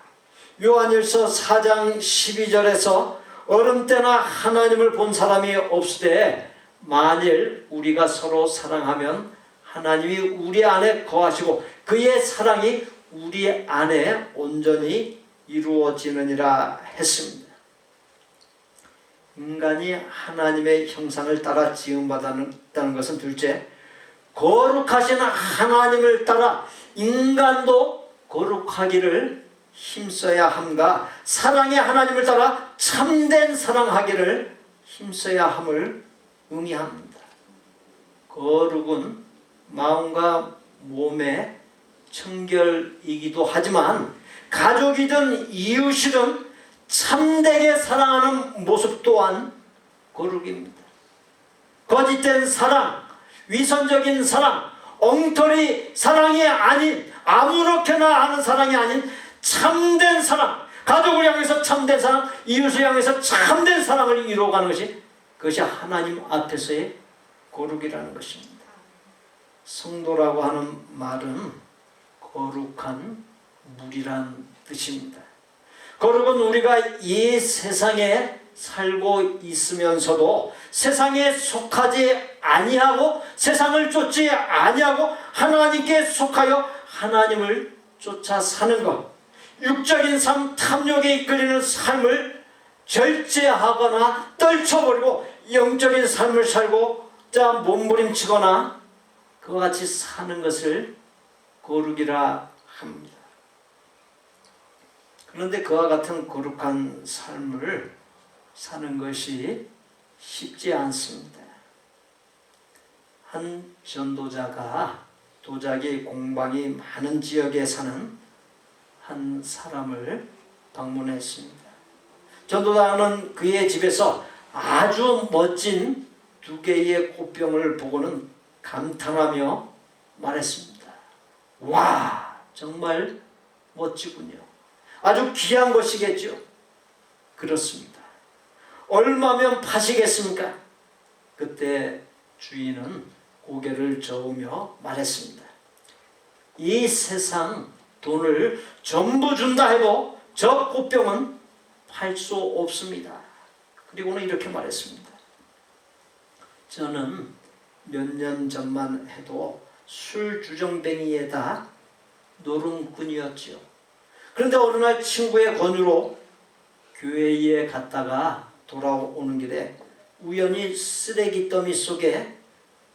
요한일서 4장 12절에서 어른 때나 하나님을 본 사람이 없으되 만일 우리가 서로 사랑하면 하나님이 우리 안에 거하시고 그의 사랑이 우리 안에 온전히 이루어지느니라 했습니다. 인간이 하나님의 형상을 따라 지음받았다는 것은 둘째, 거룩하신 하나님을 따라 인간도 거룩하기를 힘써야 함과 사랑의 하나님을 따라 참된 사랑하기를 힘써야 함을 의미합니다. 거룩은 마음과 몸의 청결이기도 하지만 가족이든 이웃이든 참되게 사랑하는 모습 또한 거룩입니다. 거짓된 사랑, 위선적인 사랑, 엉터리 사랑이 아닌 아무렇게나 하는 사랑이 아닌 참된 사랑, 가족을 향해서 참된 사랑, 이웃을 향해서 참된 사랑을 이루어가는 것이 그것이 하나님 앞에서의 거룩이라는 것입니다. 성도라고 하는 말은 거룩한 물이란 뜻입니다. 거룩은 우리가 이 세상에 살고 있으면서도 세상에 속하지 아니하고 세상을 쫓지 아니하고 하나님께 속하여 하나님을 쫓아 사는 것, 육적인 삶, 탐욕에 이끌리는 삶을 절제하거나 떨쳐버리고 영적인 삶을 살고자 몸부림치거나 그와 같이 사는 것을 거룩이라 합니다. 그런데 그와 같은 거룩한 삶을 사는 것이 쉽지 않습니다. 한 전도자가 도자기 공방이 많은 지역에 사는 한 사람을 방문했습니다. 전도자는 그의 집에서 아주 멋진 2개의 꽃병을 보고는 감탄하며 말했습니다. 와, 정말 멋지군요. 아주 귀한 것이겠죠. 그렇습니다. 얼마면 파시겠습니까? 그때 주인은 고개를 저으며 말했습니다. 이 세상 돈을 전부 준다 해도 저 꽃병은 팔 수 없습니다. 그리고는 이렇게 말했습니다. 저는 몇 년 전만 해도 술 주정뱅이에다 노름꾼이었지요. 그런데 어느 날 친구의 권유로 교회에 갔다가 돌아오는 길에 우연히 쓰레기 더미 속에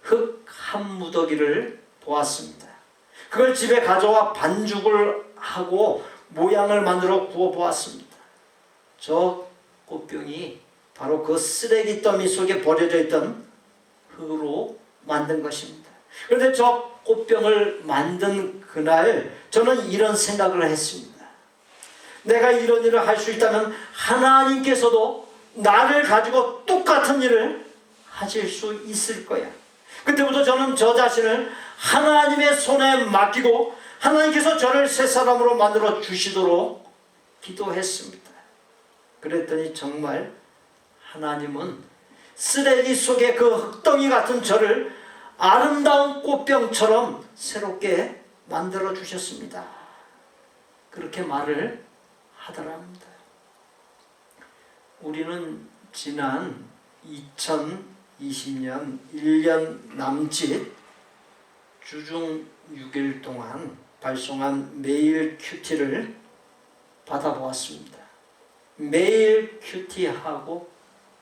흙 한 무더기를 보았습니다. 그걸 집에 가져와 반죽을 하고 모양을 만들어 구워 보았습니다. 저 꽃병이 바로 그 쓰레기 더미 속에 버려져 있던 흙으로 만든 것입니다. 그런데 저 꽃병을 만든 그날 저는 이런 생각을 했습니다. 내가 이런 일을 할 수 있다면 하나님께서도 나를 가지고 똑같은 일을 하실 수 있을 거야. 그때부터 저는 저 자신을 하나님의 손에 맡기고 하나님께서 저를 새 사람으로 만들어 주시도록 기도했습니다. 그랬더니 정말 하나님은 쓰레기 속에 그 흙덩이 같은 저를 아름다운 꽃병처럼 새롭게 만들어 주셨습니다. 그렇게 말을 하더랍니다. 우리는 지난 2020년 1년 남짓 주중 6일 동안 발송한 메일 큐티를 받아보았습니다. 메일 큐티하고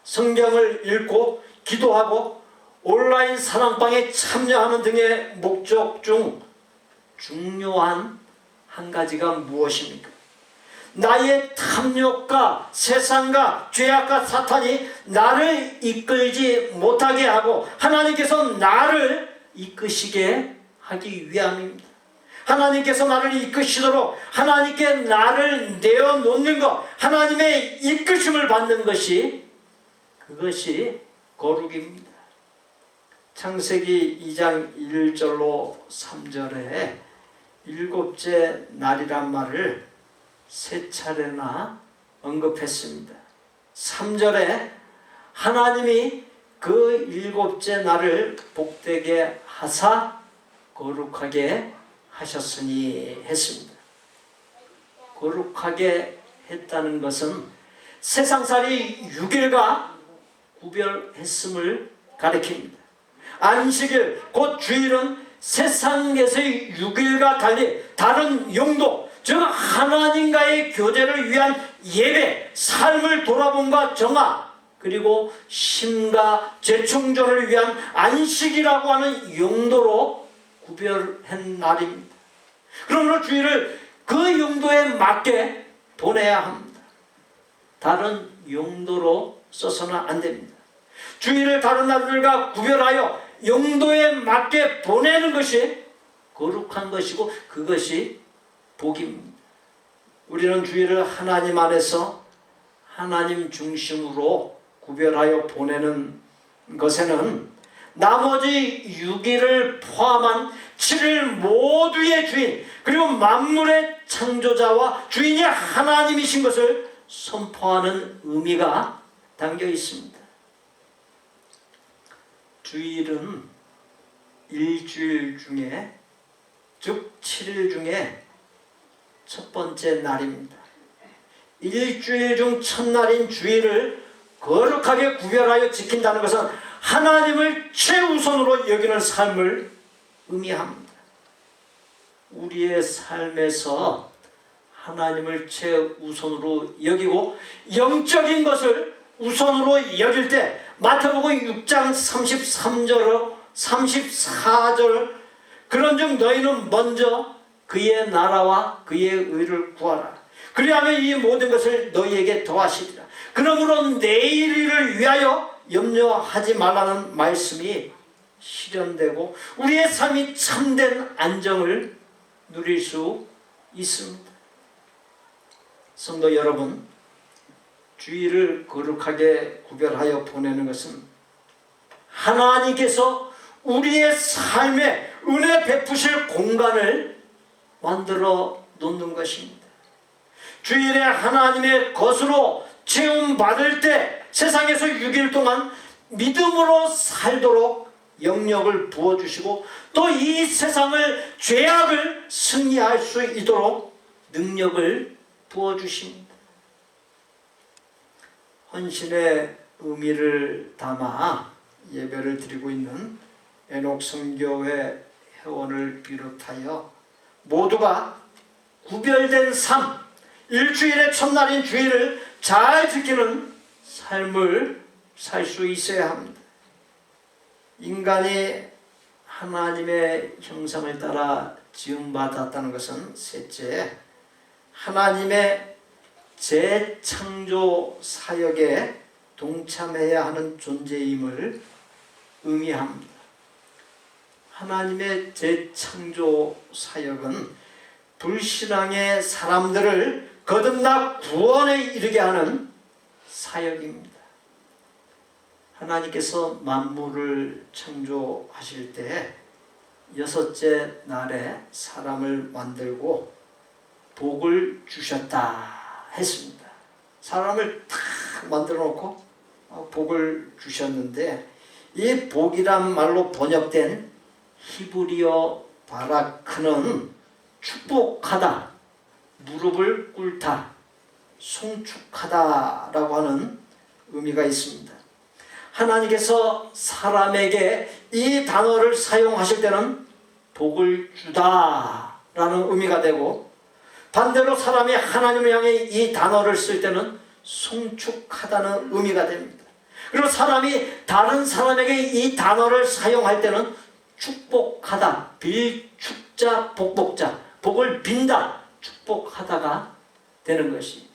성경을 읽고 기도하고 온라인 사랑방에 참여하는 등의 목적 중 중요한 한 가지가 무엇입니까? 나의 탐욕과 세상과 죄악과 사탄이 나를 이끌지 못하게 하고 하나님께서 나를 이끄시게 하기 위함입니다. 하나님께서 나를 이끄시도록 하나님께 나를 내어놓는 것, 하나님의 이끄심을 받는 것이 그것이 거룩입니다. 창세기 2장 1절로 3절에 일곱째 날이란 말을 3차례나 언급했습니다. 3절에 하나님이 그 일곱째 날을 복되게 하사 거룩하게 하셨으니 했습니다. 거룩하게 했다는 것은 세상살이 6일과 구별했음을 가리킵니다. 안식일 곧 주일은 세상에서의 6일과 달리 다른 용도, 즉 하나님과의 교제를 위한 예배, 삶을 돌아봄과 정화, 그리고 심과 재충전을 위한 안식이라고 하는 용도로 구별한 날입니다. 그러므로 주일을 그 용도에 맞게 보내야 합니다. 다른 용도로 써서는 안 됩니다. 주일을 다른 날들과 구별하여 용도에 맞게 보내는 것이 거룩한 것이고 그것이 복입니다. 우리는 주일을 하나님 안에서 하나님 중심으로 구별하여 보내는 것에는 나머지 6일을 포함한 7일 모두의 주인 그리고 만물의 창조자와 주인이 하나님이신 것을 선포하는 의미가 담겨 있습니다. 주일은 일주일 중에 즉 7일 중에 첫 번째 날입니다. 일주일 중 첫날인 주일을 거룩하게 구별하여 지킨다는 것은 하나님을 최우선으로 여기는 삶을 의미합니다. 우리의 삶에서 하나님을 최우선으로 여기고 영적인 것을 우선으로 여길 때 마태복음 6장 33절 34절 그런즉 너희는 먼저 그의 나라와 그의 의를 구하라. 그리하면 이 모든 것을 너희에게 더하시리라. 그러므로 내일 일을 위하여 염려하지 말라는 말씀이 실현되고 우리의 삶이 참된 안정을 누릴 수 있습니다. 성도 여러분, 주일을 거룩하게 구별하여 보내는 것은 하나님께서 우리의 삶에 은혜 베푸실 공간을 만들어 놓는 것입니다. 주일에 하나님의 것으로 채움받을 때 세상에서 6일 동안 믿음으로 살도록 영역을 부어주시고 또 이 세상을 죄악을 승리할 수 있도록 능력을 부어주십니다. 헌신의 의미를 담아 예배를 드리고 있는 애녹선교회 회원을 비롯하여 모두가 구별된 삶, 일주일의 첫날인 주일을 잘 지키는 삶을 살 수 있어야 합니다. 인간이 하나님의 형상을 따라 지음받았다는 것은 셋째, 하나님의 재창조 사역에 동참해야 하는 존재임을 의미합니다. 하나님의 재창조 사역은 불신앙의 사람들을 거듭나 구원에 이르게 하는 사역입니다. 하나님께서 만물을 창조하실 때 여섯째 날에 사람을 만들고 복을 주셨다 했습니다. 사람을 탁 만들어 놓고 복을 주셨는데 이 복이란 말로 번역된 히브리어 바라크는 축복하다, 무릎을 꿇다, 송축하다라고 하는 의미가 있습니다. 하나님께서 사람에게 이 단어를 사용하실 때는 복을 주다라는 의미가 되고 반대로 사람이 하나님을 향해 이 단어를 쓸 때는 송축하다는 의미가 됩니다. 그리고 사람이 다른 사람에게 이 단어를 사용할 때는 축복하다, 빌축자, 복복자, 복을 빈다, 축복하다가 되는 것이.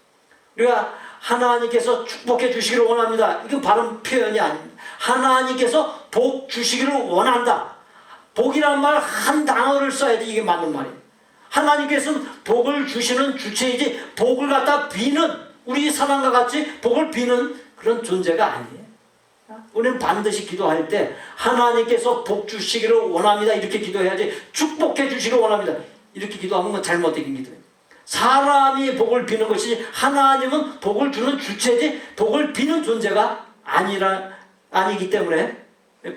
우리가 하나님께서 축복해 주시기를 원합니다. 이건 바른 표현이 아닙니다. 하나님께서 복 주시기를 원한다. 복이란 말 한 단어를 써야 돼. 이게 맞는 말이에요. 하나님께서는 복을 주시는 주체이지 복을 갖다 비는, 우리 사람과 같이 복을 비는 그런 존재가 아니에요. 우리는 반드시 기도할 때 하나님께서 복 주시기를 원합니다. 이렇게 기도해야지 축복해 주시기를 원합니다. 이렇게 기도하면 건 잘못된 기도예요. 사람이 복을 비는 것이지 하나님은 복을 주는 주체지 복을 비는 존재가 아니기 때문에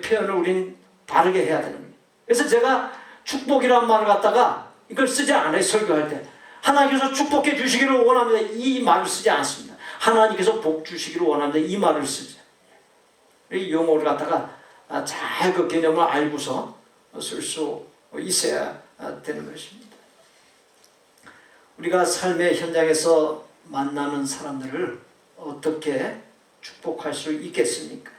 표현을 우린 바르게 해야 되는 거예요. 그래서 제가 축복이라는 말을 갖다가 이걸 쓰지 않아요. 설교할 때 하나님께서 축복해 주시기를 원합니다. 이 말을 쓰지 않습니다. 하나님께서 복 주시기를 원합니다. 이 말을 쓰죠. 이 용어를 갖다가 잘 그 개념을 알고서 쓸 수 있어야 되는 것입니다. 우리가 삶의 현장에서 만나는 사람들을 어떻게 축복할 수 있겠습니까?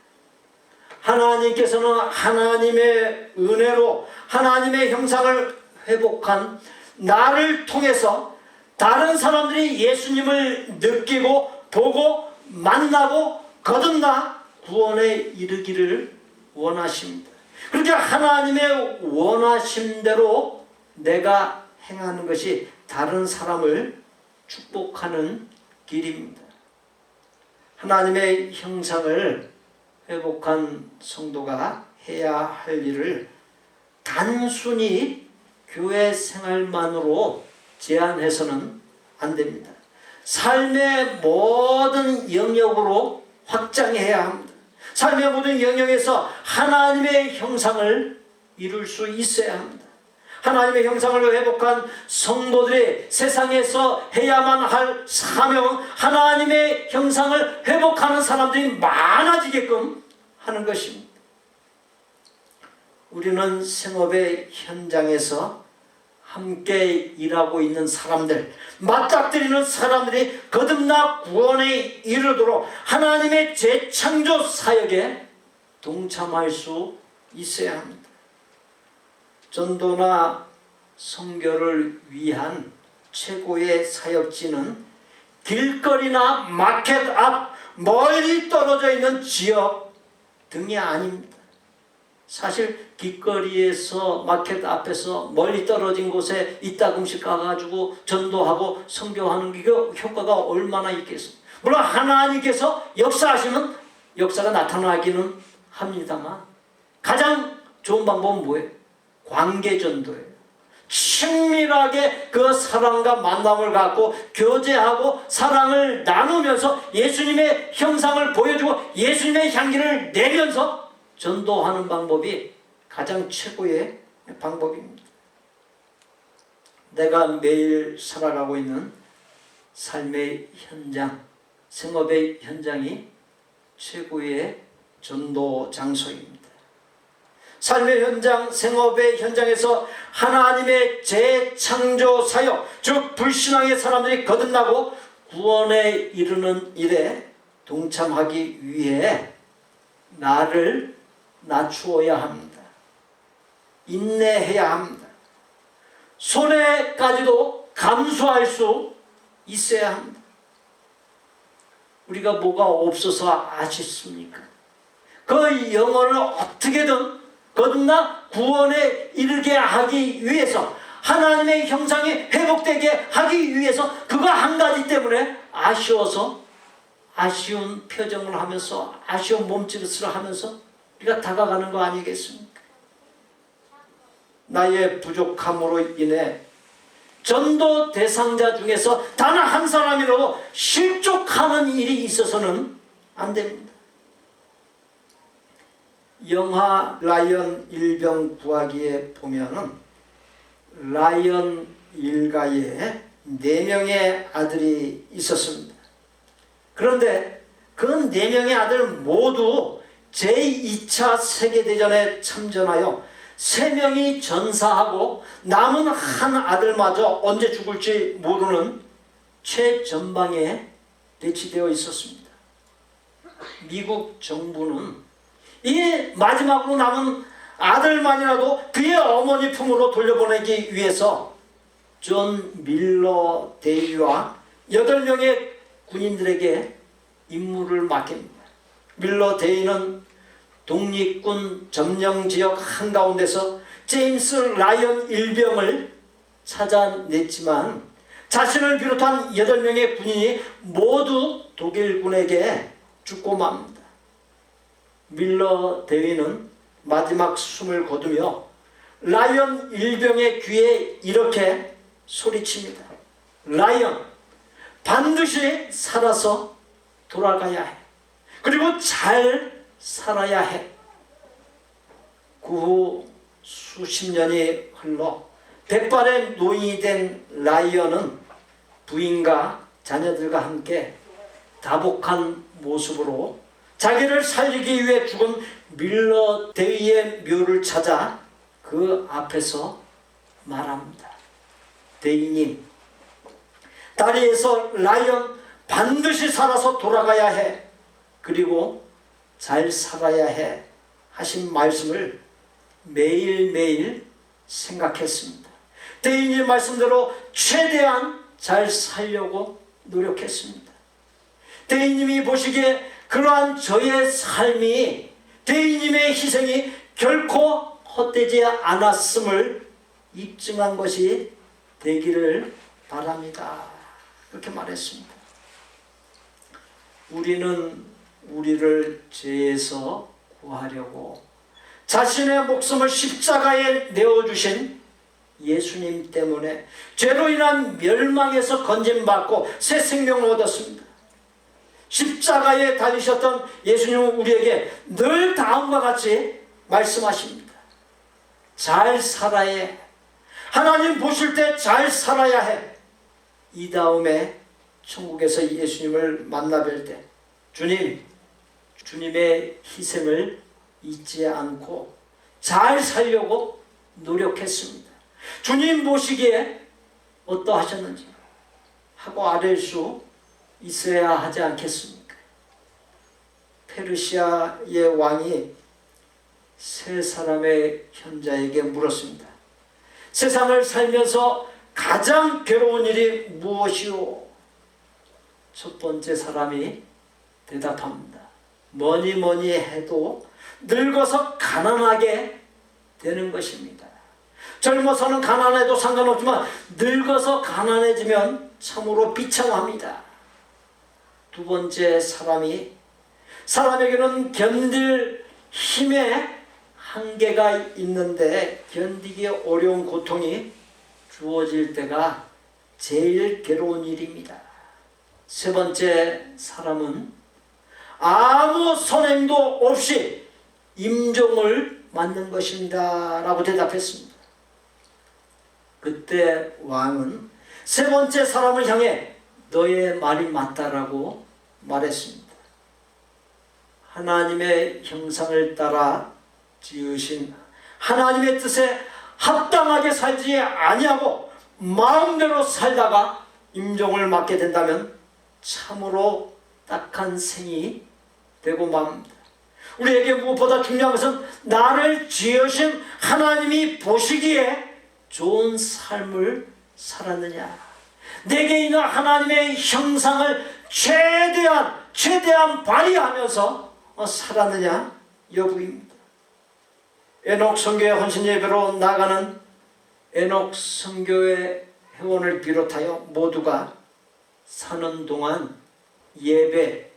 하나님께서는 하나님의 은혜로 하나님의 형상을 회복한 나를 통해서 다른 사람들이 예수님을 느끼고 보고 만나고 거듭나 구원에 이르기를 원하십니다. 그렇게 하나님의 원하심대로 내가 행하는 것이 다른 사람을 축복하는 길입니다. 하나님의 형상을 회복한 성도가 해야 할 일을 단순히 교회 생활만으로 제한해서는 안 됩니다. 삶의 모든 영역으로 확장해야 합니다. 삶의 모든 영역에서 하나님의 형상을 이룰 수 있어야 합니다. 하나님의 형상을 회복한 성도들이 세상에서 해야만 할 사명은 하나님의 형상을 회복하는 사람들이 많아지게끔 하는 것입니다. 우리는 생업의 현장에서 함께 일하고 있는 사람들, 맞닥뜨리는 사람들이 거듭나 구원에 이르도록 하나님의 재창조 사역에 동참할 수 있어야 합니다. 전도나 선교를 위한 최고의 사역지는 길거리나 마켓 앞 멀리 떨어져 있는 지역 등이 아닙니다. 사실 길거리에서 마켓 앞에서 멀리 떨어진 곳에 이따금씩 가가지고 전도하고 선교하는 게 효과가 얼마나 있겠습니까? 물론 하나님께서 역사하시면 역사가 나타나기는 합니다만 가장 좋은 방법은 뭐예요? 관계전도예요. 친밀하게 그 사람과 만남을 갖고 교제하고 사랑을 나누면서 예수님의 형상을 보여주고 예수님의 향기를 내면서 전도하는 방법이 가장 최고의 방법입니다. 내가 매일 살아가고 있는 삶의 현장, 생업의 현장이 최고의 전도 장소입니다. 삶의 현장, 생업의 현장에서 하나님의 재창조 사역, 즉 불신앙의 사람들이 거듭나고 구원에 이르는 일에 동참하기 위해 나를 낮추어야 합니다. 인내해야 합니다. 손해까지도 감수할 수 있어야 합니다. 우리가 뭐가 없어서 아쉽습니까? 그 영혼을 어떻게든 거듭나 구원에 이르게 하기 위해서, 하나님의 형상이 회복되게 하기 위해서 그거 한 가지 때문에 아쉬워서 아쉬운 표정을 하면서 아쉬운 몸짓을 하면서 우리가 다가가는 거 아니겠습니까? 나의 부족함으로 인해 전도 대상자 중에서 단 한 사람이라도 실족하는 일이 있어서는 안 됩니다. 영화 라이언 일병 구하기에 보면은 라이언 일가에 4명의 아들이 있었습니다. 그런데 그 4명의 아들 모두 제2차 세계대전에 참전하여 3명이 전사하고 남은 한 아들마저 언제 죽을지 모르는 최전방에 배치되어 있었습니다. 미국 정부는 이 마지막으로 남은 아들만이라도 그의 어머니 품으로 돌려보내기 위해서 존 밀러 데이와 8명의 군인들에게 임무를 맡깁니다. 밀러 데이는 독립군 점령지역 한가운데서 제임스 라이언 일병을 찾아냈지만 자신을 비롯한 8명의 군인이 모두 독일군에게 죽고 맙니다. 밀러 대위는 마지막 숨을 거두며 라이언 일병의 귀에 이렇게 소리칩니다. 라이언, 반드시 살아서 돌아가야 해. 그리고 잘 살아야 해. 그 후 수십 년이 흘러 백발의 노인이 된 라이언은 부인과 자녀들과 함께 다복한 모습으로 자기를 살리기 위해 죽은 밀러 데이의 묘를 찾아 그 앞에서 말합니다. 데이님, 다리에서 라이언 반드시 살아서 돌아가야 해. 그리고 잘 살아야 해. 하신 말씀을 매일매일 생각했습니다. 데이님 말씀대로 최대한 잘 살려고 노력했습니다. 데이님이 보시기에 그러한 저의 삶이, 데이님의 희생이 결코 헛되지 않았음을 입증한 것이 되기를 바랍니다. 그렇게 말했습니다. 우리는 우리를 죄에서 구하려고 자신의 목숨을 십자가에 내어주신 예수님 때문에 죄로 인한 멸망에서 건짐받고 새 생명을 얻었습니다. 십자가에 달리셨던 예수님은 우리에게 늘 다음과 같이 말씀하십니다. 잘 살아야 해. 하나님 보실 때 잘 살아야 해. 이 다음에 천국에서 예수님을 만나 뵐 때 주님의 희생을 잊지 않고 잘 살려고 노력했습니다. 주님 보시기에 어떠하셨는지 하고 아랠 수 있어야 하지 않겠습니까? 페르시아의 왕이 세 사람의 현자에게 물었습니다. 세상을 살면서 가장 괴로운 일이 무엇이오? 첫 번째 사람이 대답합니다. 뭐니 해도 늙어서 가난하게 되는 것입니다. 젊어서는 가난해도 상관없지만 늙어서 가난해지면 참으로 비참합니다. 두 번째 사람에게는 견딜 힘에 한계가 있는데 견디기 어려운 고통이 주어질 때가 제일 괴로운 일입니다. 세 번째 사람은 아무 선행도 없이 임종을 맞는 것입니다 라고 대답했습니다. 그때 왕은 세 번째 사람을 향해 너의 말이 맞다라고 말했습니다. 하나님의 형상을 따라 지으신 하나님의 뜻에 합당하게 살지 아니하고 마음대로 살다가 임종을 맞게 된다면 참으로 딱한 생이 되고 맙니다. 우리에게 무엇보다 중요한 것은 나를 지으신 하나님이 보시기에 좋은 삶을 살았느냐, 내게 있는 하나님의 형상을 최대한 발휘하면서 살았느냐 여부입니다. 에녹 선교회 헌신 예배로 나가는 에녹 선교회 회원을 비롯하여 모두가 사는 동안 예배,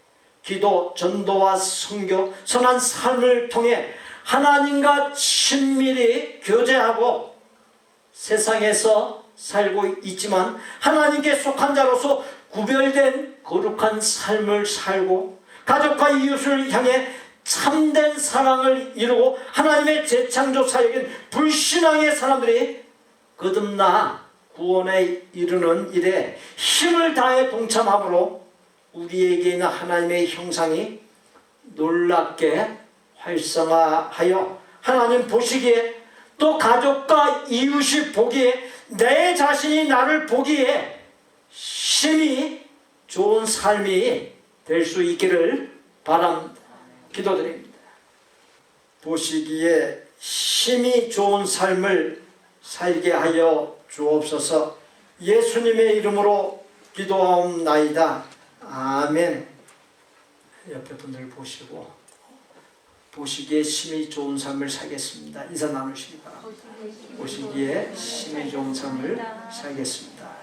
기도, 전도와 선교, 선한 삶을 통해 하나님과 친밀히 교제하고 세상에서 살고 있지만 하나님께 속한 자로서 구별된 거룩한 삶을 살고 가족과 이웃을 향해 참된 사랑을 이루고 하나님의 재창조 사역인 불신앙의 사람들이 거듭나 구원에 이르는 일에 힘을 다해 동참함으로 우리에게 있는 하나님의 형상이 놀랍게 활성화하여 하나님 보시기에 또 가족과 이웃이 보기에 내 자신이 나를 보기에 힘이 좋은 삶이 될 수 있기를 바랍니다. 기도드립니다. 보시기에 힘이 좋은 삶을 살게 하여 주옵소서. 예수님의 이름으로 기도하옵나이다. 아멘. 옆에 분들 보시고 보시기에 힘이 좋은 삶을 살겠습니다. 인사 나누시기 바랍니다. 보시기에 힘이 좋은 삶을 살겠습니다.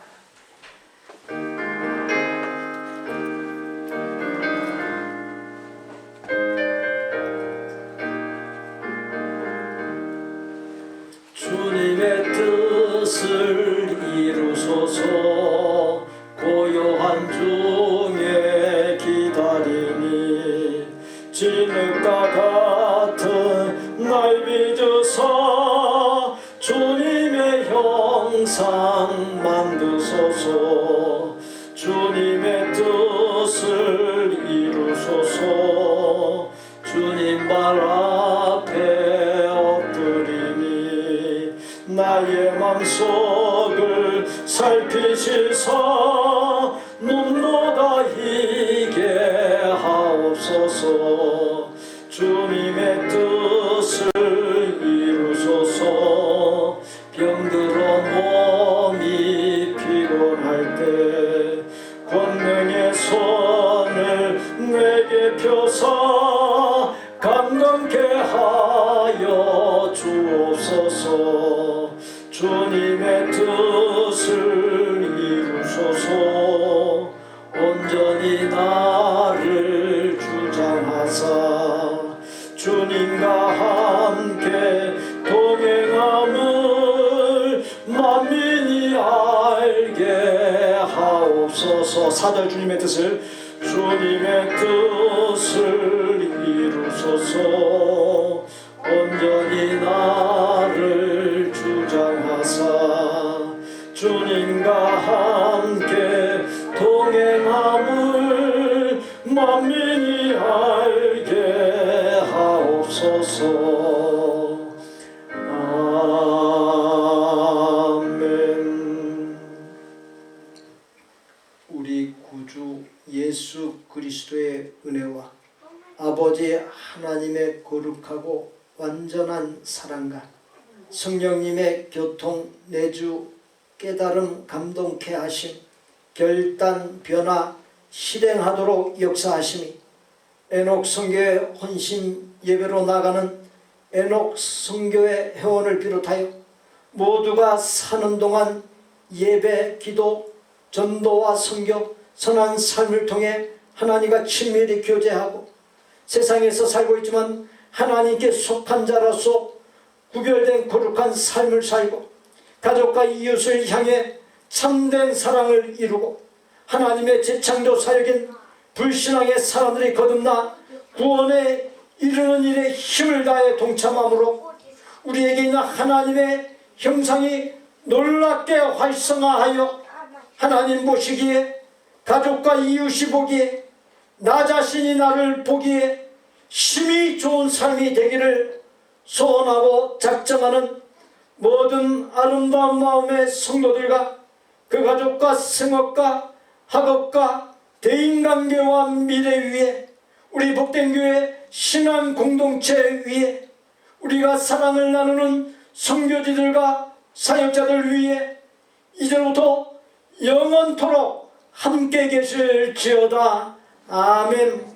주님의 뜻을 이루소서. 고요한 중에 기다리니 진흙과 같은 날 빚으사 주님의 형상 만드소서. 주님의 뜻을 이루소서. 주님 발 앞에 엎드리니 나의 맘속을 살피시사 눈보다 희게 하옵소서. 주님의 뜻을 이루소서. 병들어 몸이 피곤할 때 권능의 손을 내게 펴사 강건케 하여 주옵소서. 주님의 뜻을 이루소서. 온전히 나를 주장하사 주님과 함께 동행함을 만민이 알게 하옵소서. 4절 주님의 뜻을 이루소서. 온전히 나를 주장하사 주님과 함께 동행함을 만민이 알게 하옵소서. 아멘. 우리 구주 예수 그리스도의 은혜와 아버지 하나님의 거룩하고 완전한 사랑과 성령님의 교통, 내주, 깨달음, 감동케 하심, 결단, 변화, 실행하도록 역사하심이 에녹 선교회 헌신 예배로 나가는 에녹 선교회 회원을 비롯하여 모두가 사는 동안 예배, 기도, 전도와 선교, 선한 삶을 통해 하나님과 친밀히 교제하고 세상에서 살고 있지만 하나님께 속한 자로서 구별된 거룩한 삶을 살고 가족과 이웃을 향해 참된 사랑을 이루고 하나님의 재창조 사역인 불신앙의 사람들이 거듭나 구원에 이르는 일에 힘을 다해 동참함으로 우리에게 있는 하나님의 형상이 놀랍게 활성화하여 하나님 보시기에 가족과 이웃이 보기에 나 자신이 나를 보기에 힘이 좋은 삶이 되기를 소원하고 작정하는 모든 아름다운 마음의 성도들과 그 가족과 생업과 학업과 대인관계와 미래 위에 우리 복된 교회 신앙 공동체 위에 우리가 사랑을 나누는 선교지들과 사역자들 위에 이제부터 영원토록 함께 계실지어다. 아멘.